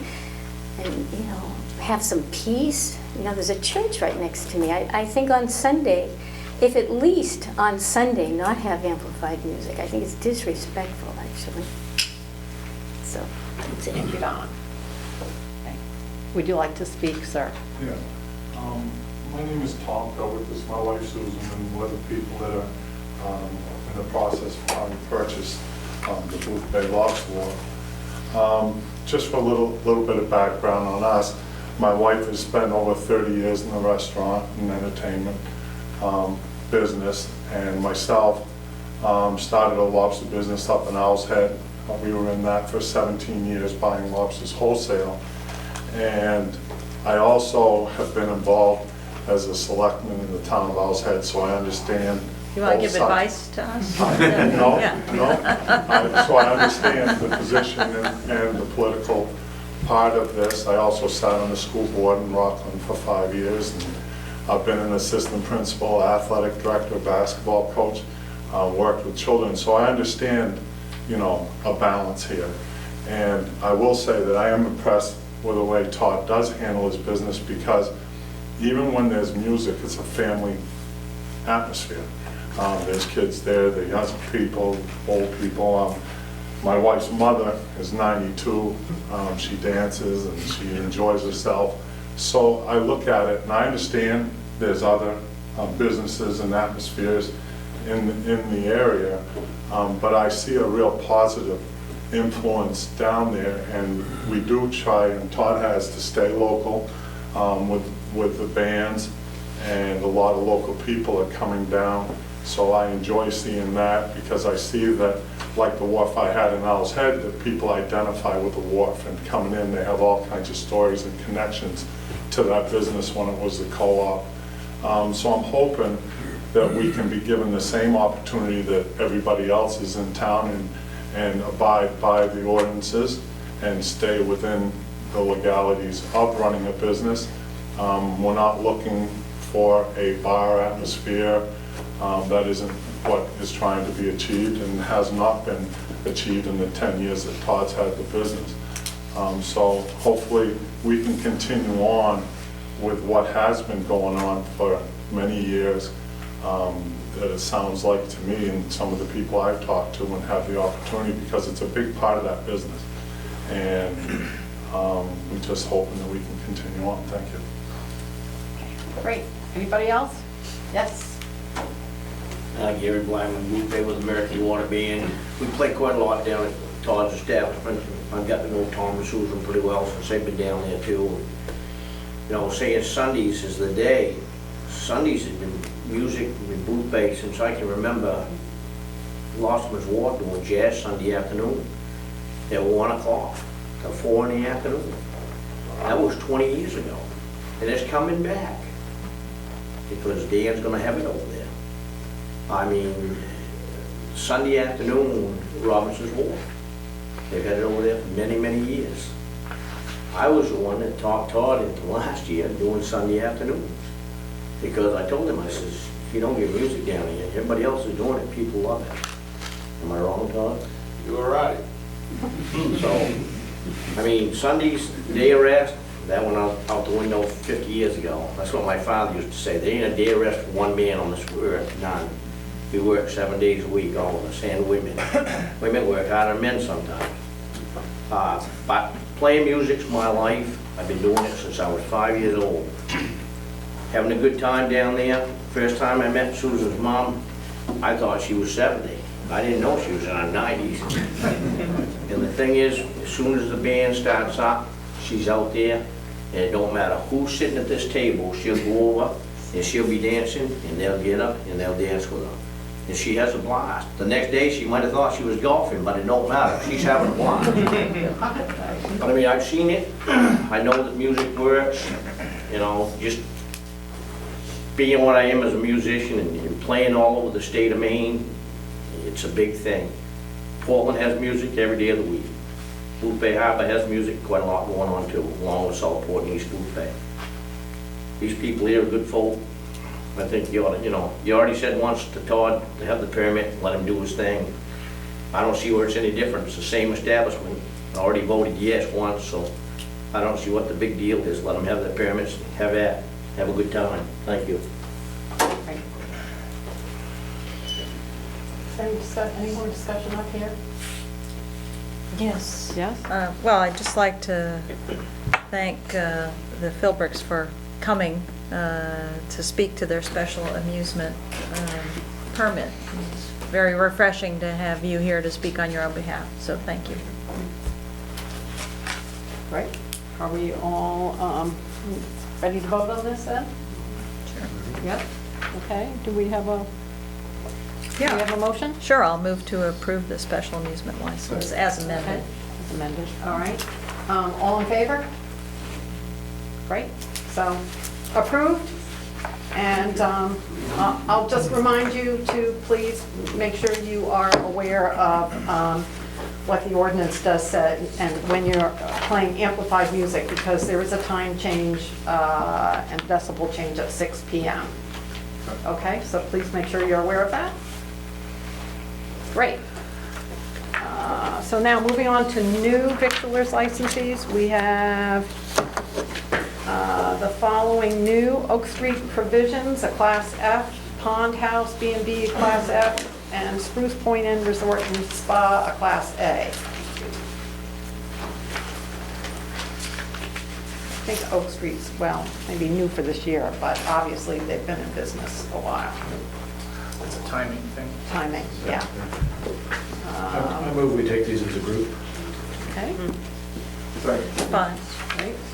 you know, have some peace? You know, there's a church right next to me. I think on Sunday, if at least on Sunday not have amplified music, I think it's disrespectful, actually. So, that's it. Thank you, Don. Okay. Would you like to speak, sir? Yeah. My name is Tom Pelwick. This is my wife Susan, and we're the people that are in the process of trying to purchase the Boothbay Lobster Wharf. Just for a little bit of background on us, my wife has spent over 30 years in the restaurant and entertainment business, and myself started a lobster business up in Owl's Head. We were in that for 17 years, buying lobsters wholesale. And I also have been involved as a selectman in the town of Owl's Head, so I understand. You want to both give sides. advice to us? No, Yeah. no. So I understand the position and the political part of this. I also sat on the school board in Rockland for 5 years, and I've been an assistant principal, athletic director, basketball coach, worked with children, so I understand, a balance here. And I will say that I am impressed with the way Todd does handle his business, because even when there's music, it's a family atmosphere. There's kids there, there's young people, old people. My wife's mother is 92. She dances and she enjoys herself. So I look at it and I understand there's other businesses and atmospheres in the with but I see a real positive influence down there, and we do try, and Todd has, to stay local with the bands, and a lot of local people are coming down. So I enjoy seeing that, because I see that, like the wharf I had in Owl's Head, that people identify with the wharf, and coming in, they have all kinds of stories and connections to that business when it was the co-op. So I'm hoping that we can be given the same opportunity that everybody else is in town, and abide by the ordinances and stay within the legalities of running a business. We're not looking for a bar atmosphere. That isn't what is trying to be achieved, and has not been achieved in the 10 years that Todd's had the business. So hopefully we can continue on with what has been going on for many years. It sounds like to me, and some of the people I've talked to and have the opportunity, because it's a big part of that business. And we're just hoping that we can continue on. Thank you. Great. Anybody else? Yes. Gary Blackman, we play with American Water Band. We play quite a lot down at Todd's establishment. I've got to know Tom and Susan pretty well since they've been down there too. Saying Sundays is the day. Sundays has been music and booth bay since I can remember. Lostman's Wharf doing jazz Sunday afternoon at 1 o'clock to 4 in the afternoon. That was 20 years ago. And it's coming back, because Dan's going to have it over there. I mean, Sunday afternoon, Robinson's Wharf. They've had it over there for many, many years. I was the one that talked Todd into last year doing Sunday afternoon, because I told him, I says, if you don't get music down here, everybody else is doing it, people love it. Am I wrong, Todd? You were right. So, I mean, Sunday's day of rest, that went out the window 50 years ago. That's what my father used to say. There ain't a day of rest for one man on this earth, none. We work 7 days a week, all of us, and women. Women work harder than men sometimes. But playing music's my life. I've been doing it since I was 5 years old. Having a good time down there. First time I met Susan's mom, I thought she was 70. I didn't know she was in her 90s. And the thing is, as soon as the band starts up, she's out there, and it don't matter who's sitting at this table, she'll go over and she'll be dancing, and they'll get up and they'll dance with her. And she has a blast. The next day she might have thought she was golfing, but it don't matter. She's having a blast. But I mean, I've seen it. I know that music works. Just being what I am as a musician and playing all over the state of Maine, it's a big thing. Portland has music every day of the week. Booth Bay Harbor has music, quite a lot going on too, along with Southport and East Booth Bay. These people here are good folk. I think you ought to, you already said once to Todd to have the permit, let him do his thing. I don't see where it's any different. It's the same establishment. I already voted yes once, so I don't see what the big deal is. Let them have their permits, have at, have a good time. Thank you. Great. Any more discussion up here? Yes. Yes? Well, I'd just like to thank the Philbricks for coming to speak to their special amusement permit. It's very refreshing to have you here to speak on your own behalf, so thank you. Right. Are we all ready to vote on this then? Sure. Yep. Okay. Do we have a motion? Sure, I'll move to approve the special amusement license as amended. Okay. As amended. All right. All in favor? Great. So approved. And I'll just remind you to please make sure you are aware of what the ordinance does say, and when you're playing amplified music, because there is a time change and decibel change at 6 PM. Okay, so please make sure you're aware of that. Great. So now, moving on to new victulars licensees, we have the following new Oak Street Provisions, a Class F, Pond House, B&B, a Class F, and Spruce Point Inn Resort and Spa, a Class A. I think Oak Street's, well, maybe new for this year, but obviously they've been in business a while. It's a timing thing. Timing, yeah. I move we take these as a group. Okay, Fine.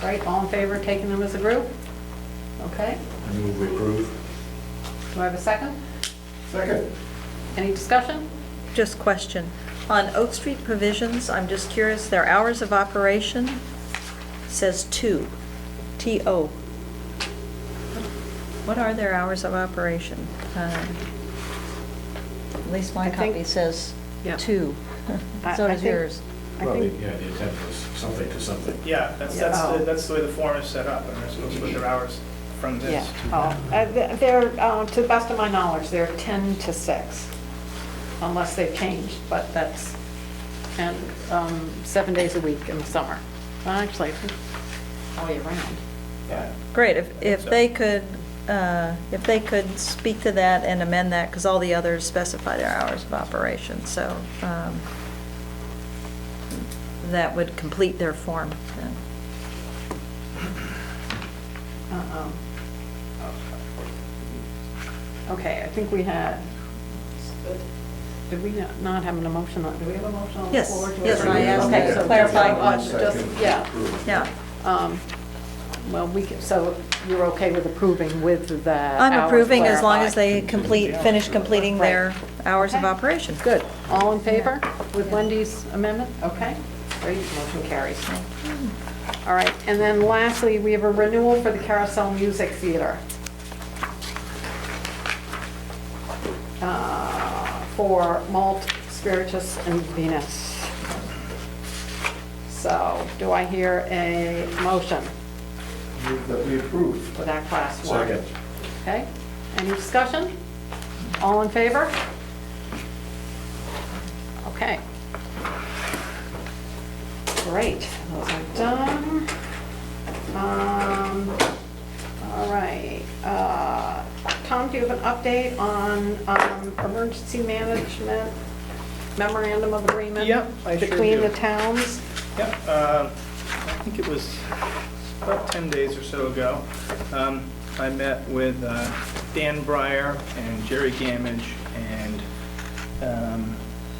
great, all in favor of taking them as a group? Okay, I move we approve. do I have a second? Second. Any discussion? Just question. On Oak Street Provisions, I'm just curious, their hours of operation says 2, T-O. What are their hours of operation? At least my I think- copy says Yeah. 2. So I does think- yours. I Well, think, yeah, the intent was something to something. Yeah, that's Yeah. that's the way the form is set up, and they're supposed to put their hours from yeah, this to oh, that. they're, to the best of my knowledge, they're 10 to 6, unless they've changed, but that's, and 7 days a week in the summer. Well, actually, I think all year round. Yeah. Great, so. if they could speak to that and amend that, because all the others specify their hours of operation, so that would complete their form then. Okay, I think we had, did we not have an emotion on, do we have a motion on the Yes, floor? yes, and I asked Okay, to so clarify just, yeah. Yeah, Well, we can, so you're okay with approving with the I'm hours approving as long as clarified? they finish completing their hours of Okay. operation. Good. All in favor with Wendy's amendment? Okay, great, motion carries. All right, and then lastly, we have a renewal for the Carousel Music Theater. For malt, spiritus, and Venus. So, do I hear a motion Move that we approve. for that class one? Second. Okay, any discussion? All in favor? Okay. Great, those are done. All right, Tom, do you have an update on emergency management memorandum of agreement? Yep, I sure Between do. the towns? Yep, I think it was about 10 days or so ago. I met with Dan Breyer and Jerry Gamage and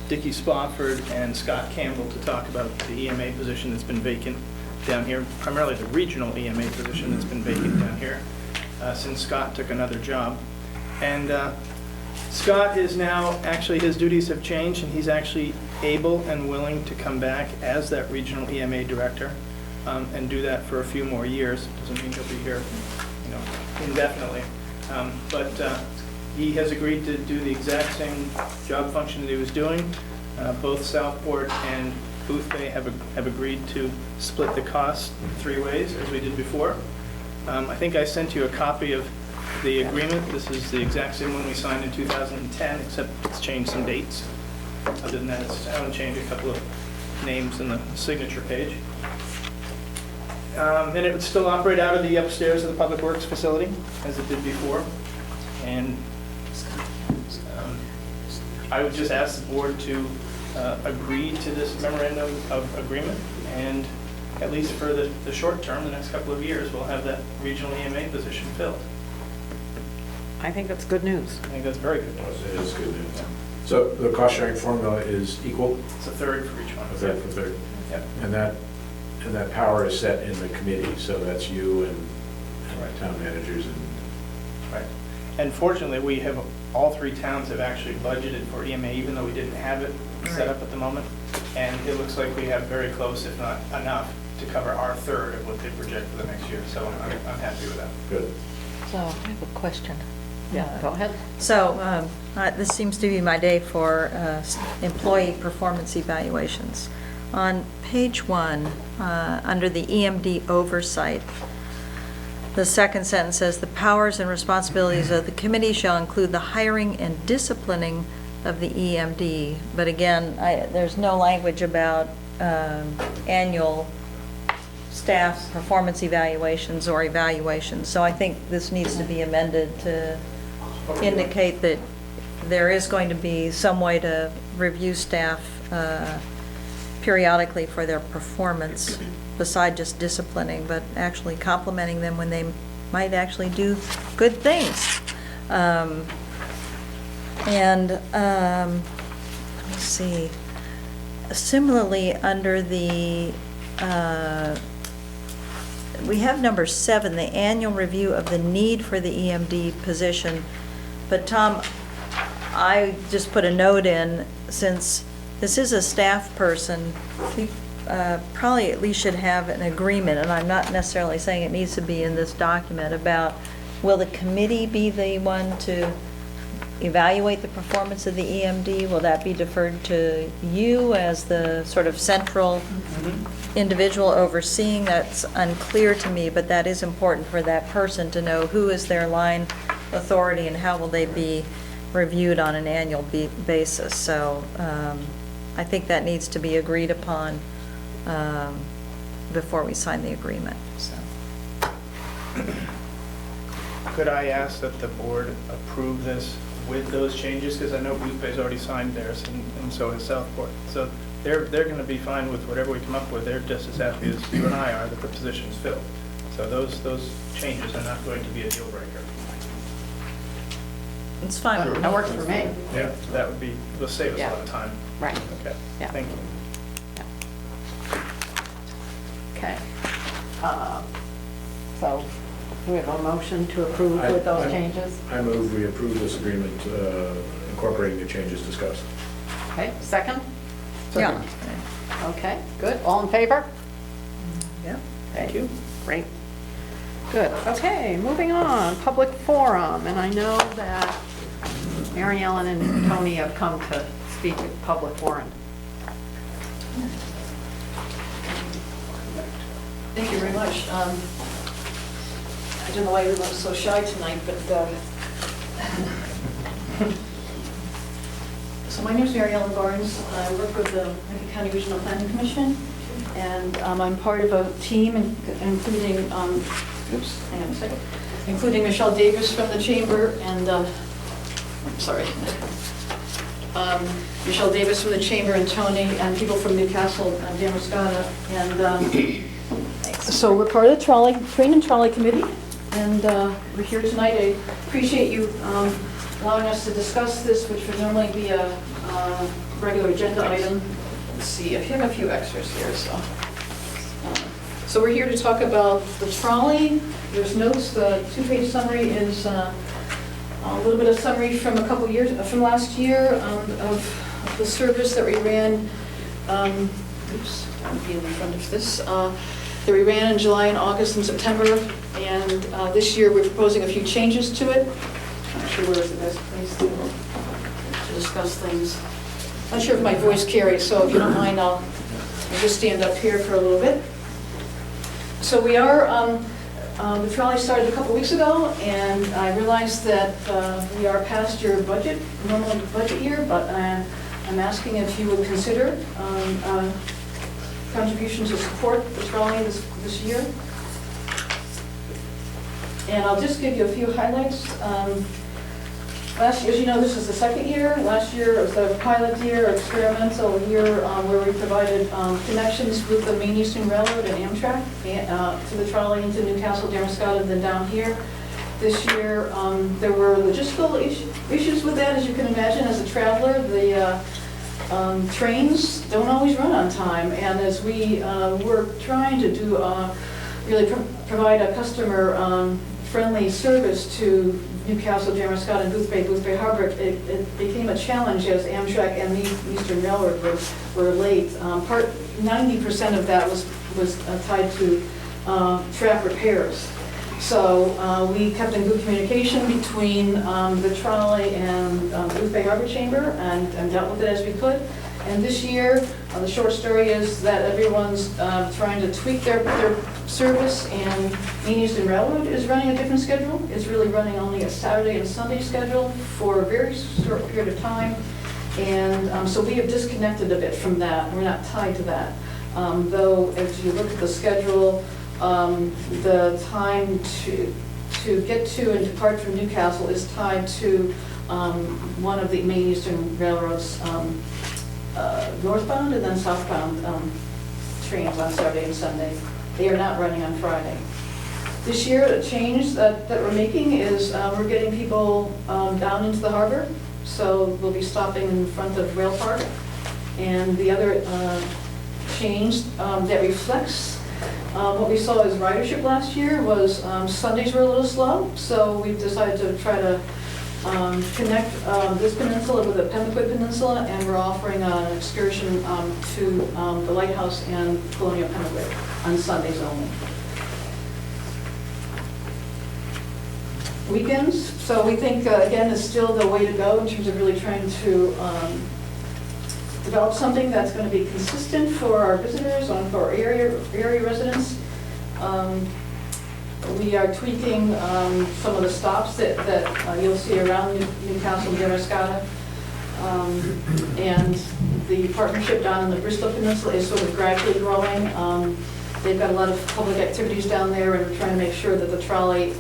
Dickie Spofford and Scott Campbell to talk about the EMA position that's been vacant down here, primarily the regional EMA position that's been vacant down here since Scott took another job. And Scott is now, actually his duties have changed and he's actually able and willing to come back as that regional EMA director and do that for a few more years. Doesn't mean he'll be here, indefinitely. But he has agreed to do the exact same job function that he was doing. Both Southport and Booth Bay have agreed to split the cost 3 ways, as we did before. I think I sent you a copy of the agreement. This is the exact same one we signed in 2010, except it's changed some dates. Other than that, it's only changed a couple of names in the signature page. And it would still operate out of the upstairs of the Public Works facility, as it did before. And I would just ask the board to agree to this memorandum of agreement, and at least for the short term, the next couple of years, we'll have that regional EMA position filled. I think that's good news. I think that's very good news. It is good news. So the cost sharing formula is equal, It's a third for each one. a third for third? Yep. And that power is set in the committee, so that's you and town managers and... Right. And fortunately, we have, all 3 towns have actually budgeted for EMA, even though we didn't have it set up at the moment. And it looks like we have very close, if not enough, to cover our third of what they project for the next year. So I'm happy with that. Good. So I have a question. Yeah, go ahead. So this seems to be my day for employee performance evaluations. On page 1, under the EMD oversight, the second sentence says, "The powers and responsibilities of the committee shall include the hiring and disciplining of the EMD." But again, there's no language about annual staff performance evaluations or evaluations. So I think this needs to be amended to indicate that there is going to be some way to review staff periodically for their performance, beside just disciplining, but actually complimenting them when they might actually do good things. Let me see. Similarly, under the, we have number 7, the annual review of the need for the EMD position. But Tom, I just put a note in, since this is a staff person, we probably at least should have an agreement, and I'm not necessarily saying it needs to be in this document, about will the committee be the one to evaluate the performance of the EMD? Will that be deferred to you as the sort of central individual overseeing? That's unclear to me, but that is important for that person to know who is their line authority and how will they be reviewed on an annual basis. So I think that needs to be agreed upon before we sign the agreement. So. Could I ask that the board approve this with those changes? Because I know Booth Bay's already signed theirs, and so has Southport. So they're going to be fine with whatever we come up with. They're just as happy as you and I are that the position's filled. So those changes are not going to be a deal breaker. It's fine. That works for me. Yeah, that would be, will save us a lot of time. Right. Okay, Yeah. thank you. Okay. So we have a motion to approve with those changes? I move we approve this agreement incorporating the changes discussed. Okay, second? Yeah. Okay, good. All in favor? Yeah. Thank you. Great. Good. Okay, moving on, public forum. And I know that Mary Ellen and Tony have come to speak at public forum. Thank you very much. I don't know why everyone's so shy tonight, but, so my name is Mary Ellen Barnes. I work with the Lincoln County Regional Planning Commission, and I'm part of a team including, hang on a second, including Michelle Davis from the Chamber and, Michelle Davis from the Chamber and Tony and people from Newcastle and Damascata. And so we're part of the Train and Trolley Committee, and we're here tonight. I appreciate you allowing us to discuss this, which would normally be a regular agenda item. Let's see, I have a few extras here, so we're here to talk about the trolley. There's notes. The 2-page summary is a little bit of summary from a couple years, from last year, of the service that we ran. Oops, I'll be in front of this. That we ran in July and August and September, and this year we're proposing a few changes to it. I'm not sure where is the best place to discuss things. Not sure if my voice carries, so if you don't mind, I'll just stand up here for a little bit. So we are, the trolley started a couple weeks ago, and I realized that we are past your budget, normal budget year, but I'm asking if you would consider contributions to support the trolley this year. And I'll just give you a few highlights. Last year, as you know, this is the second year. Last year was the pilot year, experimental year, where we provided connections with the Main Eastern Railroad and Amtrak to the trolley into Newcastle, Damascata, and then down here. This year, there were logistical issues with that, as you can imagine. As a traveler, the trains don't always run on time, and as we were trying to do really provide a customer-friendly service to Newcastle, Damascata, and Booth Bay Harbor, it became a challenge as Amtrak and the Eastern Railroad were late. 90% of that was tied to track repairs. So we kept in good communication between the trolley and Booth Bay Harbor Chamber and dealt with it as we could. And this year, the short story is that everyone's trying to tweak their service, and Maine Eastern Railroad is running a different schedule. It's really running only a Saturday and Sunday schedule for a very short period of time. And so we have disconnected a bit from that. We're not tied to that. Though, if you look at the schedule, the time to get to and depart from Newcastle is tied to one of the Maine Eastern Railroad's northbound and then southbound trains on Saturday and Sunday. They are not running on Friday. This year, a change that we're making is we're getting people down into the harbor. So we'll be stopping in front of Rail Park. And the other change that reflects what we saw as ridership last year was Sundays were a little slow. So we've decided to try to connect this peninsula with the Pemaquid Peninsula, and we're offering an excursion to the lighthouse and Colonial Pemaquid on Sundays only. Weekends, so we think, again, is still the way to go in terms of really trying to develop something that's going to be consistent for our visitors and for our area residents. We are tweaking some of the stops that you'll see around Newcastle and Damariscotta. And the partnership down in the Bristol Peninsula is sort of gradually growing. They've got a lot of public activities down there, and we're trying to make sure that the trolley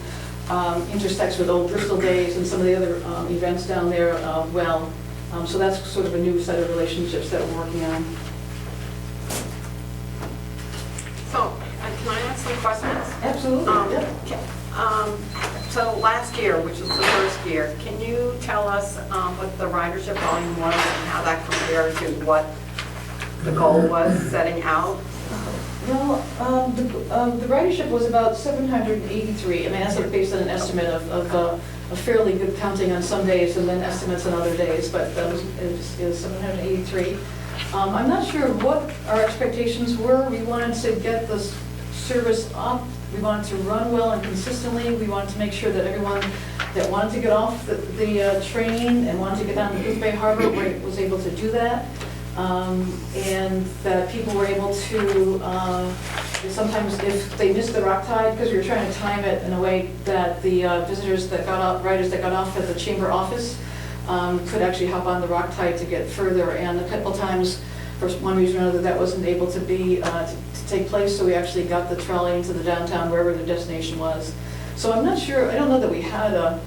intersects with Old Bristol Days and some of the other events down there well. So that's sort of a new set of relationships that we're working on. So, can I ask some questions? Absolutely. So last year, which was the first year, can you tell us what the ridership volume was and how that compared to what the goal was setting out? Well, the ridership was about 783. I mean, that's based on an estimate of a fairly good counting on some days and then estimates on other days, but it was 783. I'm not sure what our expectations were. We wanted to get the service up. We wanted to run well and consistently. We wanted to make sure that everyone that wanted to get off the train and wanted to get down to Booth Bay Harbor was able to do that. And that people were able to, sometimes if they missed the rock tide, because we were trying to time it in a way that the visitors that got off, riders that got off at the chamber office could actually hop on the rock tide to get further. And a couple times, for one reason or another, that wasn't able to be to take place, so we actually got the trolley into the downtown, wherever the destination was. So I'm not sure, I don't know that we had a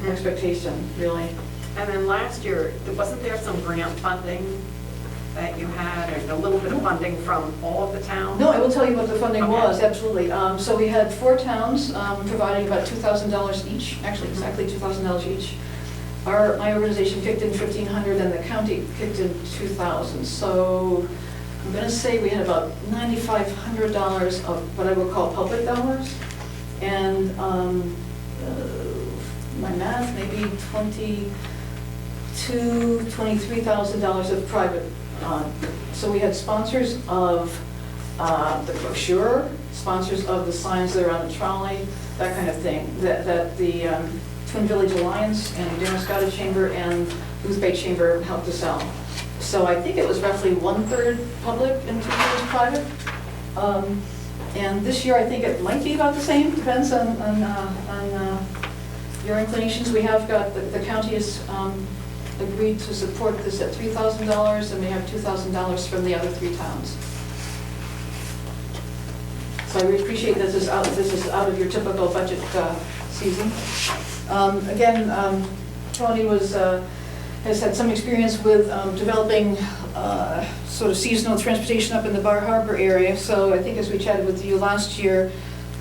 expectation, really. And then last year, wasn't there some grant funding that you had, and a little bit of funding from all of the towns? No, I will tell you what the funding Okay. was, absolutely. So we had 4 towns providing about $2,000 each, actually exactly $2,000 each. My organization kicked in $1,500 and the county kicked in $2,000. So I'm going to say we had about $9,500 of what I would call public dollars. And my math, maybe $23,000 of private. So we had sponsors of the brochure, sponsors of the signs that are on the trolley, that kind of thing, that the Twin Village Alliance and Damariscotta Chamber and Booth Bay Chamber helped us out. So I think it was roughly 1/3 public and 2/3 private. And this year I think it might be about the same, depends on your inclinations. We have got, the county has agreed to support this at $3,000, and we have $2,000 from the other 3 towns. So I really appreciate this is out of your typical budget season. Again, Tony has had some experience with developing sort of seasonal transportation up in the Bar Harbor area. So I think as we chatted with you last year,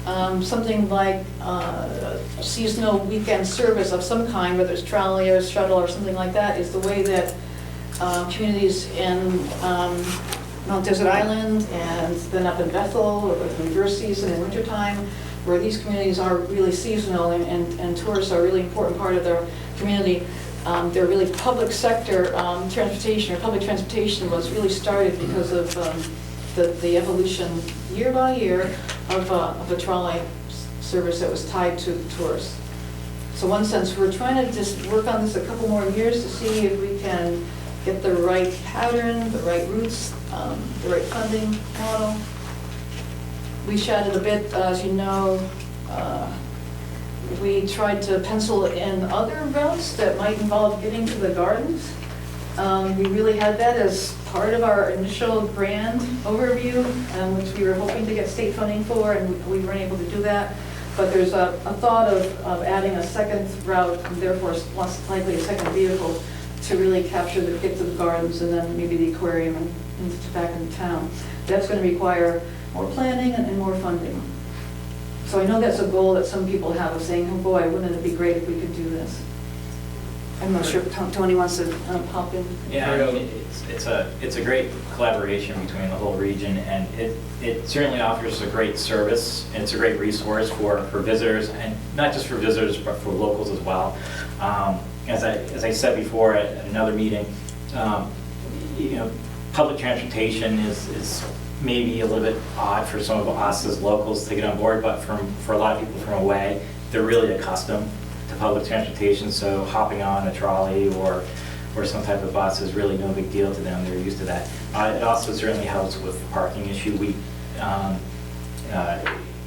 something like a seasonal weekend service of some kind, whether it's trolley or shuttle or something like that, is the way that communities in Mount Desert Island and then up in Bethel, or the reverse season in wintertime, where these communities are really seasonal and tourists are a really important part of their community. Their really public sector transportation, or public transportation, was really started because of the evolution year by year of a trolley service that was tied to tourists. So in one sense, we're trying to just work on this a couple more years to see if we can get the right pattern, the right routes, the right funding model. We chatted a bit, as you know, we tried to pencil in other routes that might involve getting to the gardens. We really had that as part of our initial grant overview, which we were hoping to get state funding for, and we weren't able to do that. But there's a thought of adding a second route, and therefore less likely a second vehicle, to really capture the get to the gardens and then maybe the aquarium and back in town. That's going to require more planning and more funding. So I know that's a goal that some people have of saying, oh boy, wouldn't it be great if we could do this? I'm not sure if Tony wants to pop in. Yeah, I mean, it's a great collaboration between the whole region, and it certainly offers a great service, and it's a great resource for visitors, and not just for visitors, but for locals as well. As I said before at another meeting, you know, public transportation is maybe a little bit odd for some of us as locals to get on board, but for a lot of people from away, they're really accustomed to public transportation, so hopping on a trolley or some type of bus is really no big deal to them. They're used to that. It also certainly helps with the parking issue. We,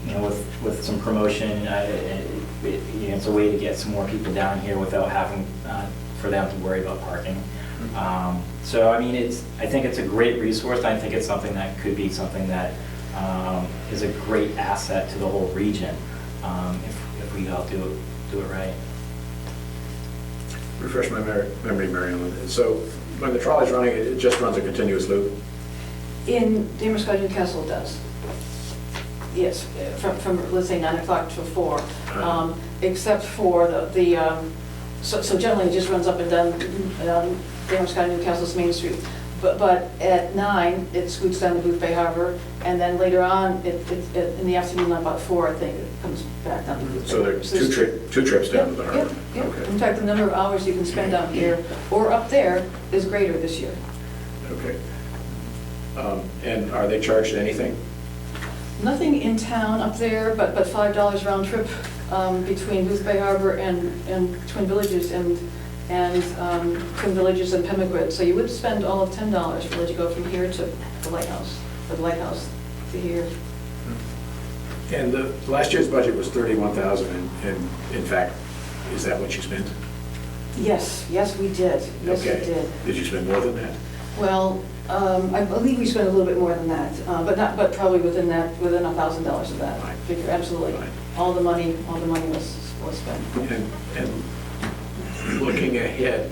you know, with some promotion, it's a way to get some more people down here without having for them to worry about parking. So I mean, I think it's a great resource, and I think it's something that could be something that is a great asset to the whole region if we all do it right. Refresh my memory, Marion. So when the trolley's running, it just runs a continuous loop? In Damerscott Newcastle it does. Yes, from let's say 9 o'clock to 4, except for so generally it just runs up and down Damerscott Newcastle's Main Street. But at 9, it scoots down to Booth Bay Harbor, and then later on, in the afternoon, about 4, I think, it comes back down to Booth Bay. So there are two trips down to the harbor? Yep. Okay. In fact, the number of hours you can spend down here or up there is greater this year. Okay. And are they charged anything? Nothing in town up there, but $5 round trip between Booth Bay Harbor and Twin Villages and Twin Villages and Pemaquid. So you would spend all of $10 to let you go from here to the lighthouse, or the lighthouse to here. And the last year's budget was $31,000, and in fact, is that what you spent? Yes, we did. Yes, Okay. we did. Did you spend more than that? Well, I believe we spent a little bit more than that, but probably within $1,000 of that Right. figure. Absolutely, Right. all the money was spent. And looking ahead,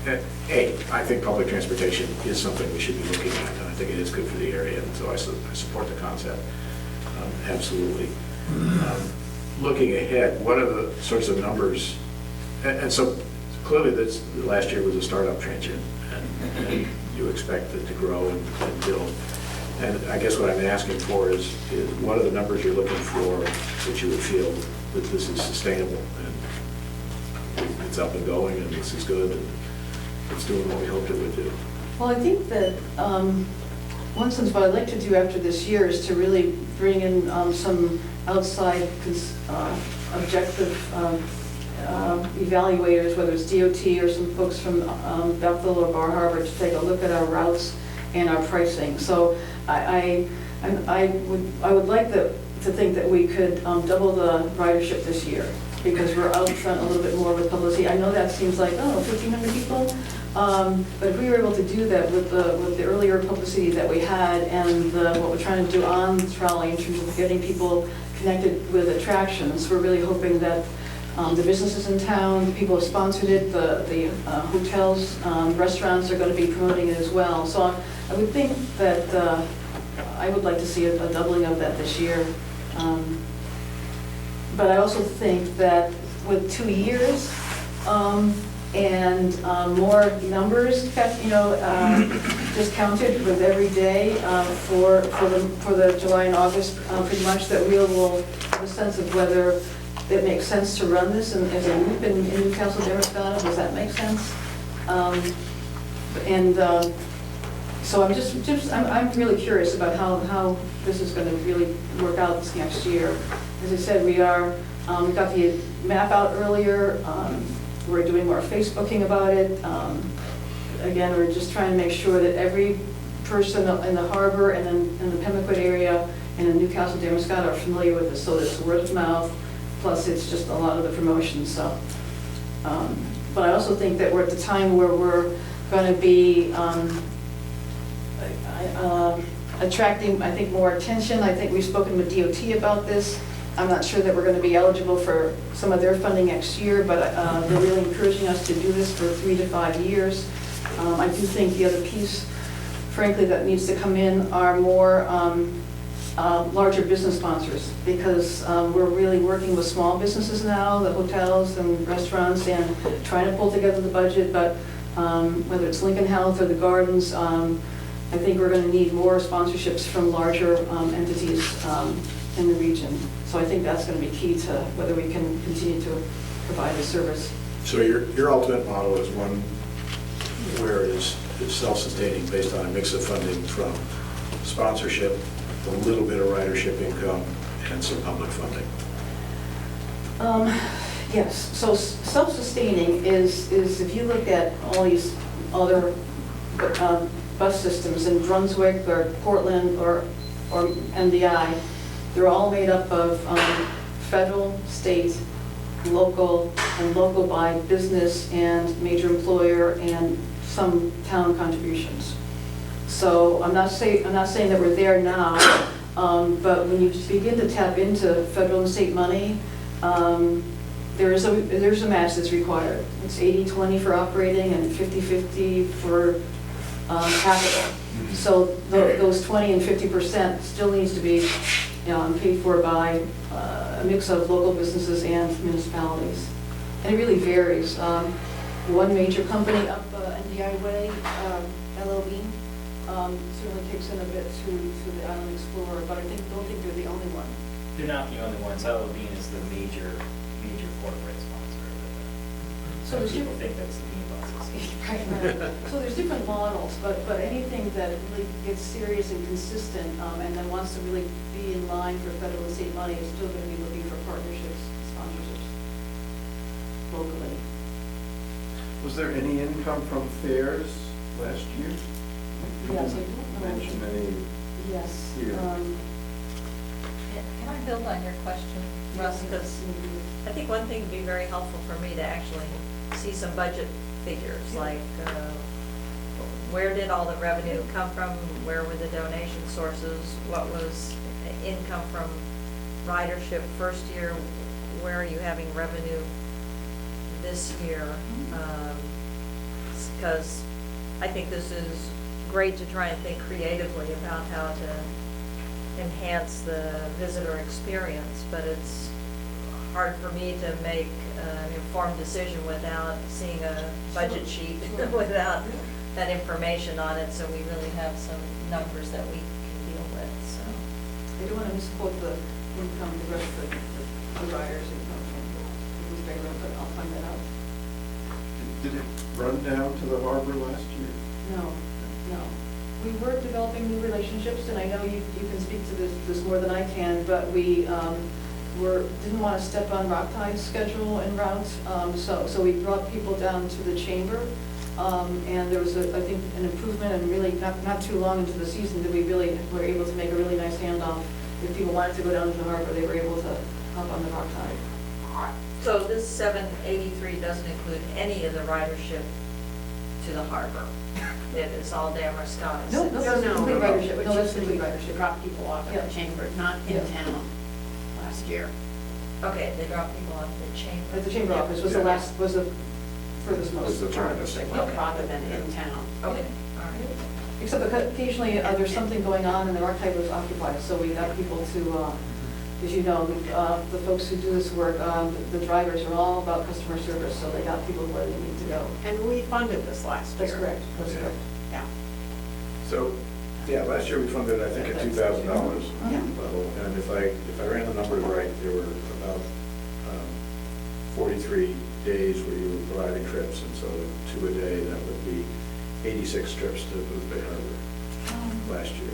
I think public transportation is something we should be looking at, and I think it is good for the area, and so I support the concept, absolutely. Looking ahead, what are the sorts of numbers, and so clearly last year was a startup transient, and you expect it to grow and build. And I guess what I'm asking for is what are the numbers you're looking for that you would feel that this is sustainable and it's up and going and this is good and it's doing what we hoped it would do? Well, I think that one sense what I'd like to do after this year is to really bring in some outside objective evaluators, whether it's DOT or some folks from Bethel or Bar Harbor, to take a look at our routes and our pricing. So I would like to think that we could double the ridership this year, because we're out front a little bit more with publicity. I know that seems like, 1,500 people, but if we were able to do that with the earlier publicity that we had and what we're trying to do on the trolley in terms of getting people connected with attractions, we're really hoping that the businesses in town, people have sponsored it, the hotels, restaurants are going to be promoting it as well. So I would think that I would like to see a doubling of that this year. But I also think that with 2 years and more numbers, discounted with every day for the July and August, pretty much, that we will have a sense of whether it makes sense to run this as a loop in Newcastle, Damerscott. Does that make sense? And So I'm really curious about how this is going to really work out this next year. As I said, we got the map out earlier. We're doing more Facebooking about it. Again, we're just trying to make sure that every person in the harbor and in the Pemaquid area and in Newcastle, Damascus are familiar with this. So it's word of mouth, plus it's just a lot of the promotion. So, but I also think that we're at the time where we're going to be attracting, I think, more attention. I think we've spoken with DOT about this. I'm not sure that we're going to be eligible for some of their funding next year, but they're really encouraging us to do this for 3 to 5 years. I do think the other piece, frankly, that needs to come in are more larger business sponsors, because we're really working with small businesses now, the hotels and restaurants, and trying to pull together the budget, but whether it's Lincoln Health or the Gardens, I think we're going to need more sponsorships from larger entities in the region. So I think that's going to be key to whether we can continue to provide a service. So your ultimate model is one where it is self-sustaining based on a mix of funding from sponsorship, a little bit of ridership income, and some public funding. Yes, so self-sustaining is if you look at all these other bus systems in Brunswick or Portland or MDI, they're all made up of federal, state, local, and local by business and major employer and some town contributions. So I'm not saying that we're there now, but when you begin to tap into federal and state money, there's a match that's required. It's 80-20 for operating and 50-50 for capital. So those 20 and 50% still needs to be paid for by a mix of local businesses and municipalities. And it really varies. One major company up NDI Way, LOB, certainly kicks in a bit to the Island Explorer, but I don't think they're the only one. They're not the only ones. Bean is the major corporate sponsor. So Some people think that's the Bean buses. Right. So there's different models, but anything that really gets serious and consistent and then wants to really be in line for federal and state money is still going to be looking for partnerships, sponsorships locally. Was there any income from fairs last year? Yes, I You do. didn't mention any Yes. here. Can I build on your question, Russ? Because I think one thing would be very helpful for me to actually see some budget figures, like where did all the revenue come from? Where were the donation sources? What was income from ridership first year? Where are you having revenue this year? Because I think this is great to try and think creatively about how to enhance the visitor experience, but it's hard for me to make an informed decision without seeing a budget sheet, without that information on it, so we really have some numbers that we can deal with, so. I don't want to misquote the income, the rest of the riders income from who's payroll, but I'll find that out. Did it run down to the harbor last year? No. We were developing new relationships, and I know you can speak to this more than I can, but we didn't want to step on Rock Tide's schedule and route, so we brought people down to the chamber, and there was, I think, an improvement, and really not too long into the season that we really were able to make a really nice handoff. If people wanted to go down to the harbor, they were able to hop on the Rock Tide. So this 783 doesn't include any of the ridership to the harbor? It is all Damascus? No, that's complete ridership. No, that's complete To ridership. drop people off Yeah. at the chamber, not in Yeah. town last year. Okay, they drop people off at the chamber? At the chamber office was the furthest most. Was the furthest. Rather than in town. Okay, all right. Except occasionally, there's something going on and the Rock Tide was occupied, so we got people to, as you know, the folks who do this work, the drivers are all about customer service, so they got people where they need to go. And we funded this last year. That's correct, that's correct. Yeah. So, yeah, last year we funded, I think, at $2,000 Yeah. level, and if I ran the numbers right, there were about 43 days where you were providing trips, and so 2 a day, that would be 86 trips to Booth Bay Harbor. last year.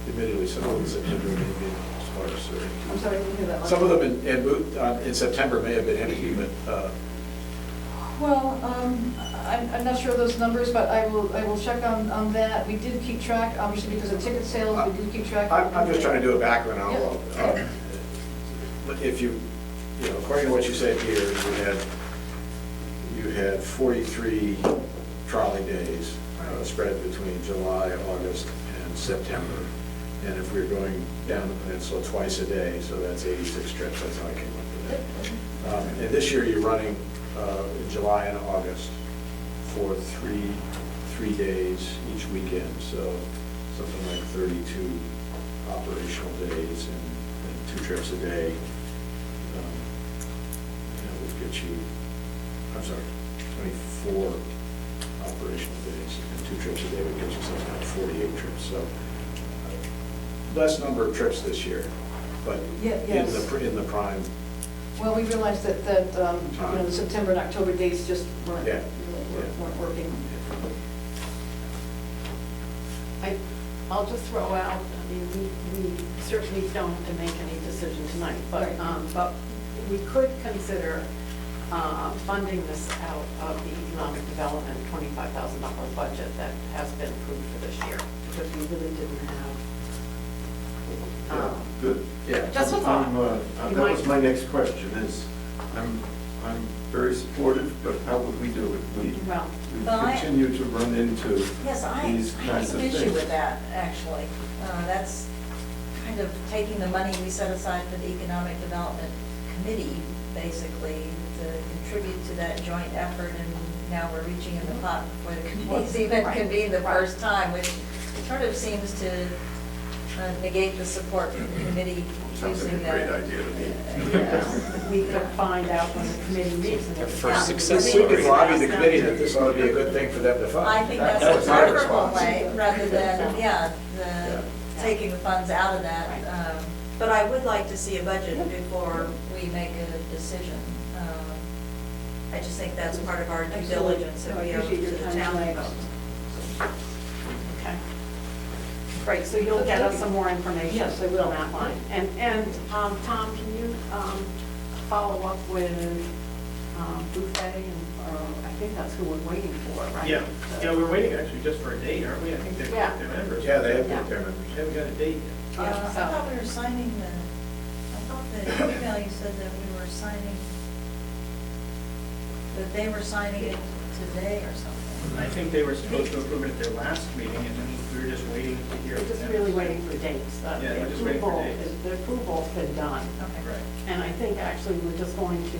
Admittedly, some of them in September may have been sparse. I'm sorry, I didn't hear that. Some of them in September may have been empty, but Well, I'm not sure of those numbers, but I will check on that. We did keep track, obviously, because of ticket sales, we did keep track. I'm just trying to do a background. Yeah. If you know, according to what you said here, you had 43 trolley days spread between July, August, and September. And if we're going down the peninsula twice a day, so that's 86 trips, that's how I came up with that. And this year, you're running in July and August for three days each weekend, so something like 32 operational days and 2 trips a day. That would get you, I'm sorry, 24 operational days and 2 trips a day would get you something like 48 trips. So less number of trips this year, but Yes. in the prime. Well, we realized that the September and October dates just weren't Yeah. weren't working. I'll just throw out, I mean, we certainly don't have to make any decision tonight, but, Right. but we could consider funding this out of the economic development $25,000 budget that has been approved for this year, because we really didn't have. Yeah, good. Yeah. Just a thought. That was my next question, is, I'm very supportive, but how would we do it? We Well, continue to run into Yes, these I kinds have of an issue things. with that, actually. That's kind of taking the money we set aside for the Economic Development Committee, basically, to contribute to that joint effort, and now we're reaching in the pot before the committee's even Right, convened the right. first time, which sort of seems to negate the support from the committee Sounds like a using great that. idea to me. we could find out when the committee meets. and if first it's- success We could lobby the committee that this ought to be a good thing for them to fund. I think that's That's a my preferable response. way, rather than, Yeah. taking the funds out of that. Right. But I would like to see a budget before we make a decision. I just think that's part of our due Absolutely. diligence that No, I we owe to appreciate your the time town tonight. folks. Okay. Great, so you'll get us some more information. Yes, I will. On that line. And Tom, can you follow up with Buffet, and I think that's who we're waiting for, right? Yeah, we're waiting actually just for a date, aren't we? I think they're Yeah. members. Yeah, they have Yeah. been their members. We haven't got a date yet. I So- thought we were signing I thought the email you said that we were signing, that they were signing it today or something. I think they were supposed to approve it at their last meeting, and then we were just waiting to hear. We're just from them. really waiting for dates. Yeah, we're just waiting for dates. The approval's been done. Okay. Right. And I think actually we're just going to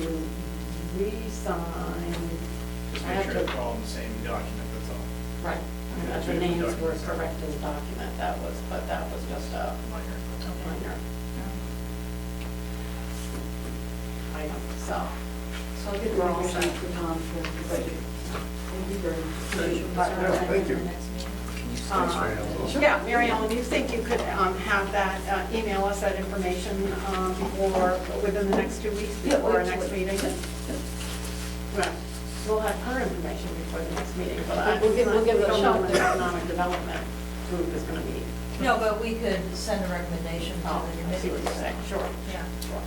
re-sign. Just I make have sure to- it's all in the same document, that's all. Right. And that the names were correct in the document, but that was just a minor item, so. So I'll get the We're all information set. for Tom for the budget. Thank you very much. Thank you. Thanks, Mary Ellen. Yeah, Mary Ellen, do you think you could have that, email us that information within the next 2 weeks Yeah, before our next absolutely. meeting? Well, we'll have her information before the next meeting, but We'll give it a we don't know shot. when the economic development group is going to meet. No, but we could send a recommendation to Oh, the I see committee. what you're saying, sure. Yeah. Sure.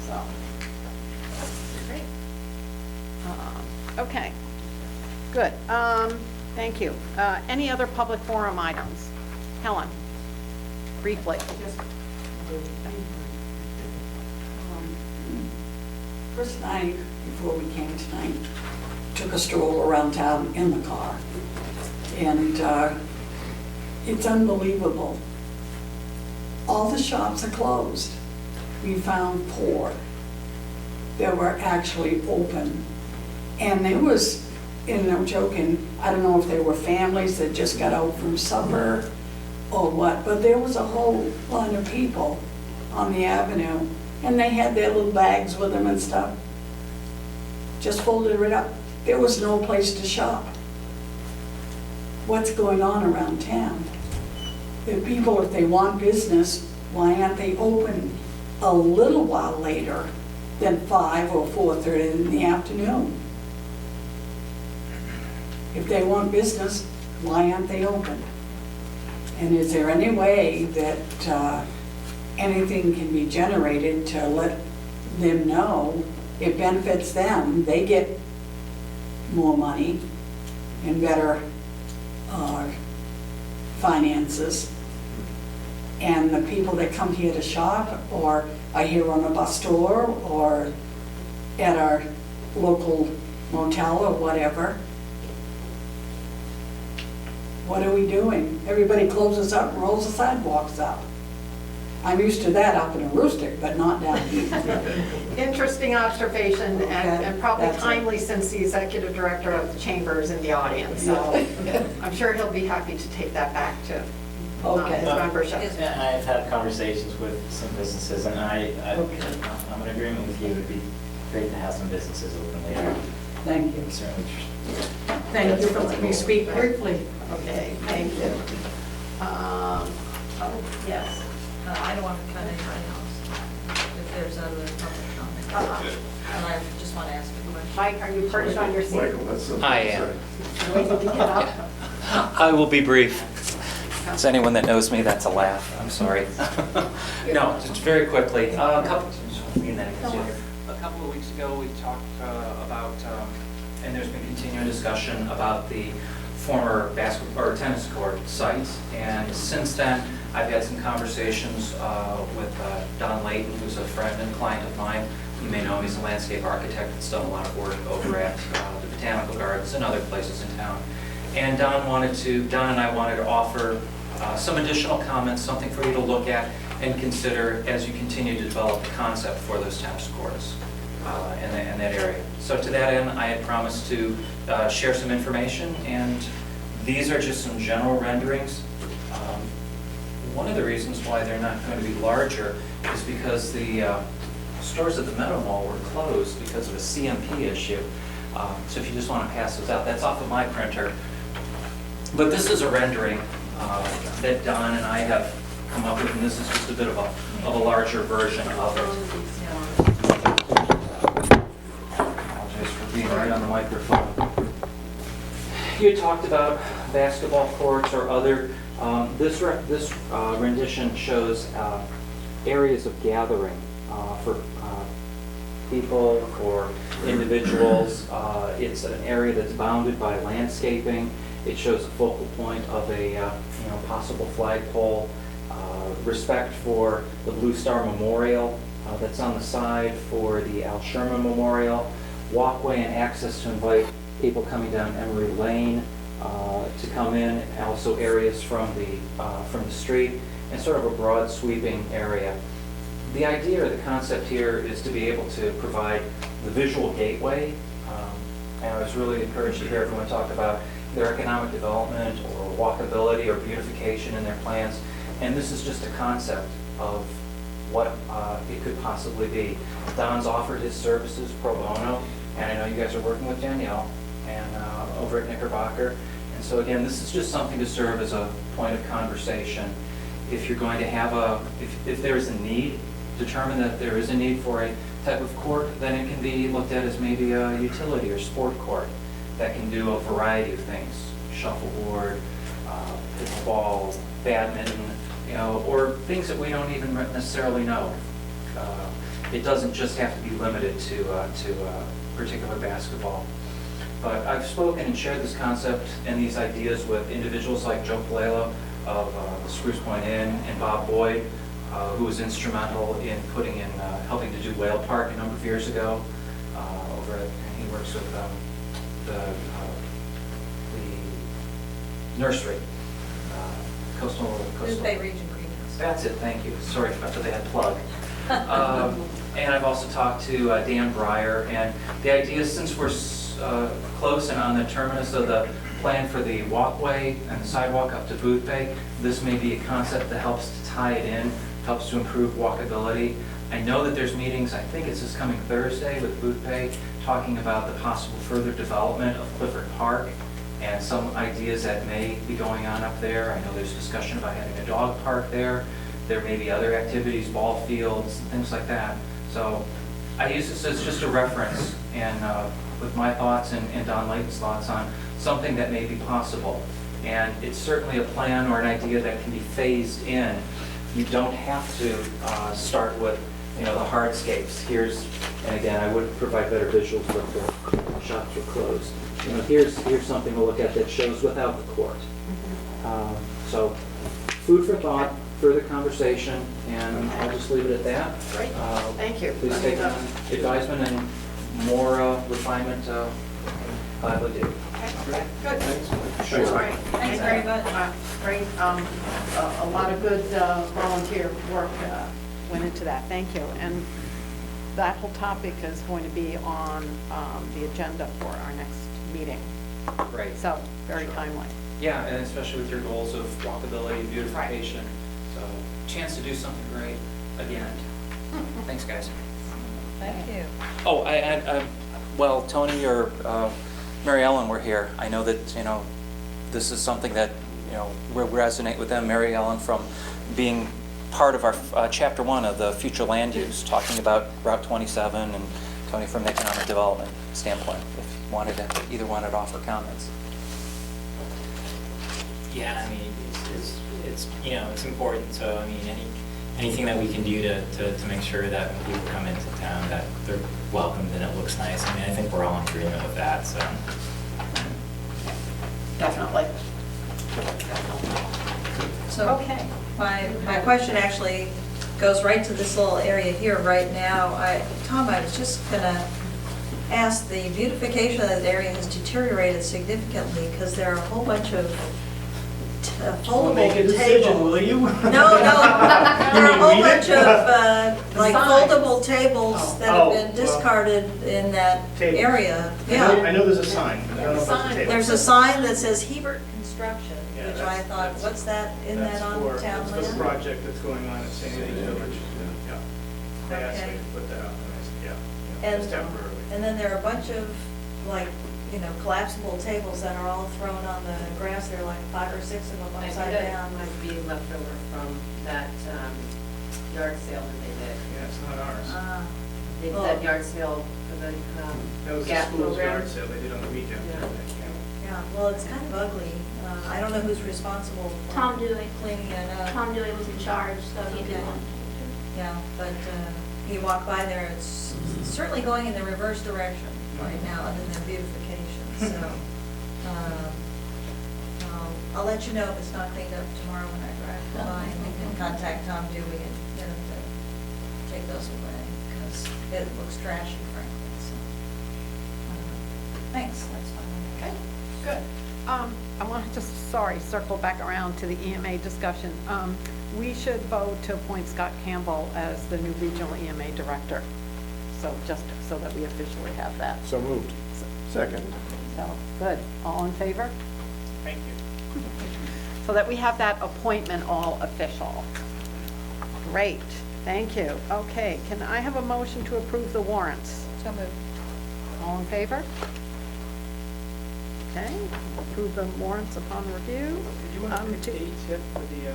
So. Great. Okay, good. Thank you. Any other public forum items? Helen, briefly. First night, before we came tonight, took a stroll around town in the car. And it's unbelievable. All the shops are closed. We found 4 that were actually open. And there was, and I'm joking, I don't know if they were families that just got out from supper or what, but there was a whole line of people on the avenue, and they had their little bags with them and stuff. Just folded it up. There was no place to shop. What's going on around town? The people, if they want business, why aren't they open a little while later than 5 or 4:30 in the afternoon? If they want business, why aren't they open? And is there any way that anything can be generated to let them know it benefits them, they get more money and better finances, and the people that come here to shop or are here on the bus tour or at our local motel or whatever, what are we doing? Everybody closes up and rolls the sidewalks up. I'm used to that up in Aroostook, but not down here. Interesting observation, and probably That's it. timely since the executive director of the chamber is in the audience. So I'm sure he'll be happy to take that back to Okay. his membership. And I've had conversations with some businesses, and I'm in agreement with you. It would be great to have some businesses open later. Thank you. Certainly. Thank you for letting me speak briefly. Okay, thank you. Yes. I don't want to cut anybody else if there's other public comment. And I just want to ask a question. Mike, are you perched on your seat? Michael, that's something I to am. say. Wait till you get up. I will be brief. As anyone that knows me, that's a laugh. I'm sorry. No, just very quickly. A couple of weeks ago, we talked about, and there's been continuing discussion about the former basketball or tennis court sites. And since then, I've had some conversations with Don Layton, who's a friend and client of mine. You may know him, he's a landscape architect that's done a lot of work over at the Botanical Gardens and other places in town. And Don and I wanted to offer some additional comments, something for you to look at and consider as you continue to develop the concept for those tennis courts in that area. So to that end, I had promised to share some information, and these are just some general renderings. One of the reasons why they're not going to be larger is because the stores at the Meadow Mall were closed because of a CMP issue. So if you just want to pass those out, that's off of my printer. But this is a rendering that Don and I have come up with, and this is just a bit of a larger version of it. Apologize for being right on the microphone. You had talked about basketball courts or other. This rendition shows areas of gathering for people, for individuals. It's an area that's bounded by landscaping. It shows a focal point of a possible flagpole. Respect for the Blue Star Memorial that's on the side, for the Al Sherman Memorial. Walkway and access to invite people coming down Emery Lane to come in, and also areas from the street, and sort of a broad sweeping area. The idea or the concept here is to be able to provide the visual gateway, and I was really encouraged to hear everyone talk about their economic development or walkability or beautification in their plans, and this is just a concept of what it could possibly be. Don's offered his services pro bono, and I know you guys are working with Danielle and over at Knickerbocker. And so again, this is just something to serve as a point of conversation. If you're going to have if there is a need, determine that there is a need for a type of court, then it can be looked at as maybe a utility or sport court that can do a variety of things: shuffleboard, pickleball, badminton, or things that we don't even necessarily know. It doesn't just have to be limited to particular basketball. But I've spoken and shared this concept and these ideas with individuals like Joe Palello of the Spruce Point Inn, and Bob Boyd, who was instrumental in helping to do Whale Park a number of years ago. He works with the nursery, Coastal Bay Region Greenhouse. That's it, thank you. Sorry for that plug. And I've also talked to Dan Breyer, and the idea is, since we're close and on the terminus of the plan for the walkway and the sidewalk up to Booth Bay, this may be a concept that helps to tie it in, helps to improve walkability. I know that there's meetings, I think it's this coming Thursday with Booth Bay, talking about the possible further development of Clifford Park and some ideas that may be going on up there. I know there's discussion about having a dog park there. There may be other activities, ball fields, and things like that. So I use this as just a reference, and with my thoughts and Don Layton's thoughts on something that may be possible. And it's certainly a plan or an idea that can be phased in. You don't have to start with, the hardscapes. And again, I would provide better visuals if the shops were closed. Here's something to look at that shows without the court. So, food for thought, further conversation, and I'll just leave it at that. Great, thank you. Please take on advisement and more refinement, gladly do. Okay, good. Sure. All right, thanks very much. Great, a lot of good volunteer work went into that, thank you. And that whole topic is going to be on the agenda for our next meeting. Right. So, very timely. Yeah, and especially with your goals of walkability, beautification. So, chance to do something great again. Thanks, guys. Thank you. Oh, well, Tony or Mary Ellen were here. I know that, this is something that, we resonate with them. Mary Ellen from being part of our Chapter 1 of the future land use, talking about Route 27, and Tony from the economic development standpoint, if either wanted to offer comments. Yeah, I mean, it's important, so, I mean, anything that we can do to make sure that when people come into town, that they're welcomed and it looks nice. I mean, I think we're all in agreement with that, so. Definitely. So Okay. my question actually goes right to this little area here right now. Tom, I was just gonna ask, the beautification of that area has deteriorated significantly because there are a whole bunch of foldable Make a decision, tables. will you? No, there are a whole bunch of like Signs. foldable tables that have been discarded in that Tables. area. I Yeah. know there's a sign, but I don't know if it's a Sign. table. There's a sign that says Hebert Construction, Yeah, which I that's- thought, that's- what's that, in that on town That's for the land? project that's going on at St. Anne's Village. Yeah. They asked me Okay. to put that out, and I said, yeah, And- just temporarily. And then there are a bunch of, like, collapsible tables that are all thrown on the grass. There are like 5 or 6 of them I think upside that down. might be left over from that yard sale that they did. Yeah, it's not ours. They did Well- that yard sale for the That was the gap school's program. yard sale they did on the weekend. Yeah. Yeah, well, it's kind of ugly. I don't know who's responsible for Tom Dewey. cleaning it up. Tom Dewey was in charge, so he Okay. did one. Yeah, but you walk by there, it's certainly going in the reverse direction right now, other than beautification. So I'll let you know if it's not cleaned up tomorrow when I drive by, and we can contact Tom Dewey and get him to take those away, because it looks trashy, frankly. So, thanks, that's fine. Okay, good. I want to just, circle back around to the EMA discussion. We should vote to appoint Scott Campbell as the new regional EMA director. So just so that we officially have that. So moved. Second. So, good. All in favor? Thank you. So that we have that appointment all official. Great, thank you. Okay, can I have a motion to approve the warrants? So moved. All in favor? Okay, approve the warrants upon review. Did you want to pick dates yet for the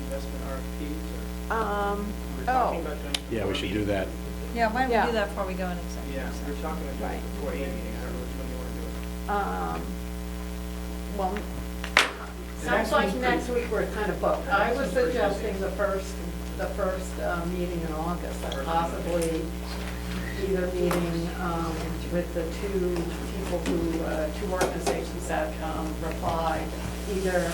investment RFPs? Or we were talking about doing it Yeah, we before should a do meeting. that. Yeah, why don't Yeah. we do that before we go in executive Yeah, we session? were talking about doing it before a meeting. I don't know which one you want to do it. Well, sounds like next week we're kind of booked. I was suggesting the first meeting in August, possibly either meeting with the two organizations that replied, either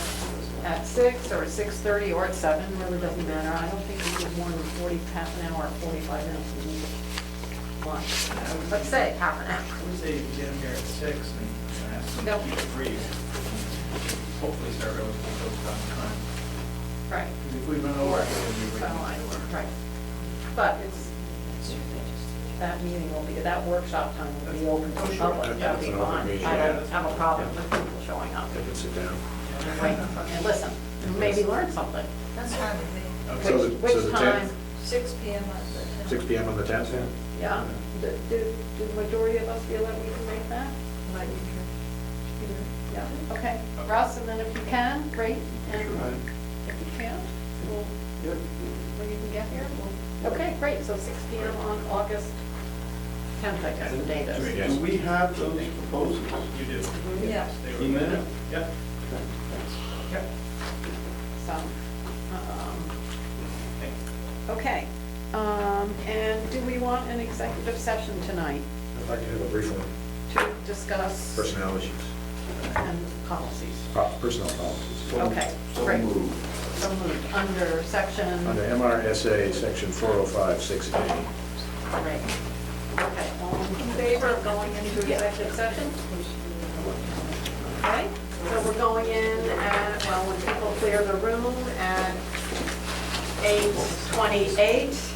at 6 or 6:30 or at 7, really doesn't matter. I don't think we need more than half an hour or 45 minutes to meet once. Let's say half an hour. I would say you can get them here at 6 and ask them No. to keep it brief. Hopefully start relatively close on time. Right. Because if we run over, we'll be So waiting. right. But that meeting will be, that workshop time will be open to the public, that'll be That's an open fine. meeting, I yeah. don't have a problem with people showing up They can sit down. and wait and listen, and maybe learn something. That's fine with me. So the- Which so the time? 10th? 6 p.m. on the 6 PM on the 10th? Yeah, do the majority of us feel that we can make that? Like, Yeah, okay. Russ, and then if you can, great, and if you can't, we'll, when you can get here, we'll, okay, great, so 6 PM on August 10th, I guess the date is. Do we have those proposals? You do. Yeah. They were- Email? Yep. Yep. So, okay. And do we want an executive session tonight I'd like to have a brief one. to discuss Personnel issues, and policies? personnel policies. Okay, great. So moved, under section, Under MRSA, section 405-6A. great. Okay, all in favor of going into executive session? Okay, so we're going in at, well, when people clear the room at 8:28.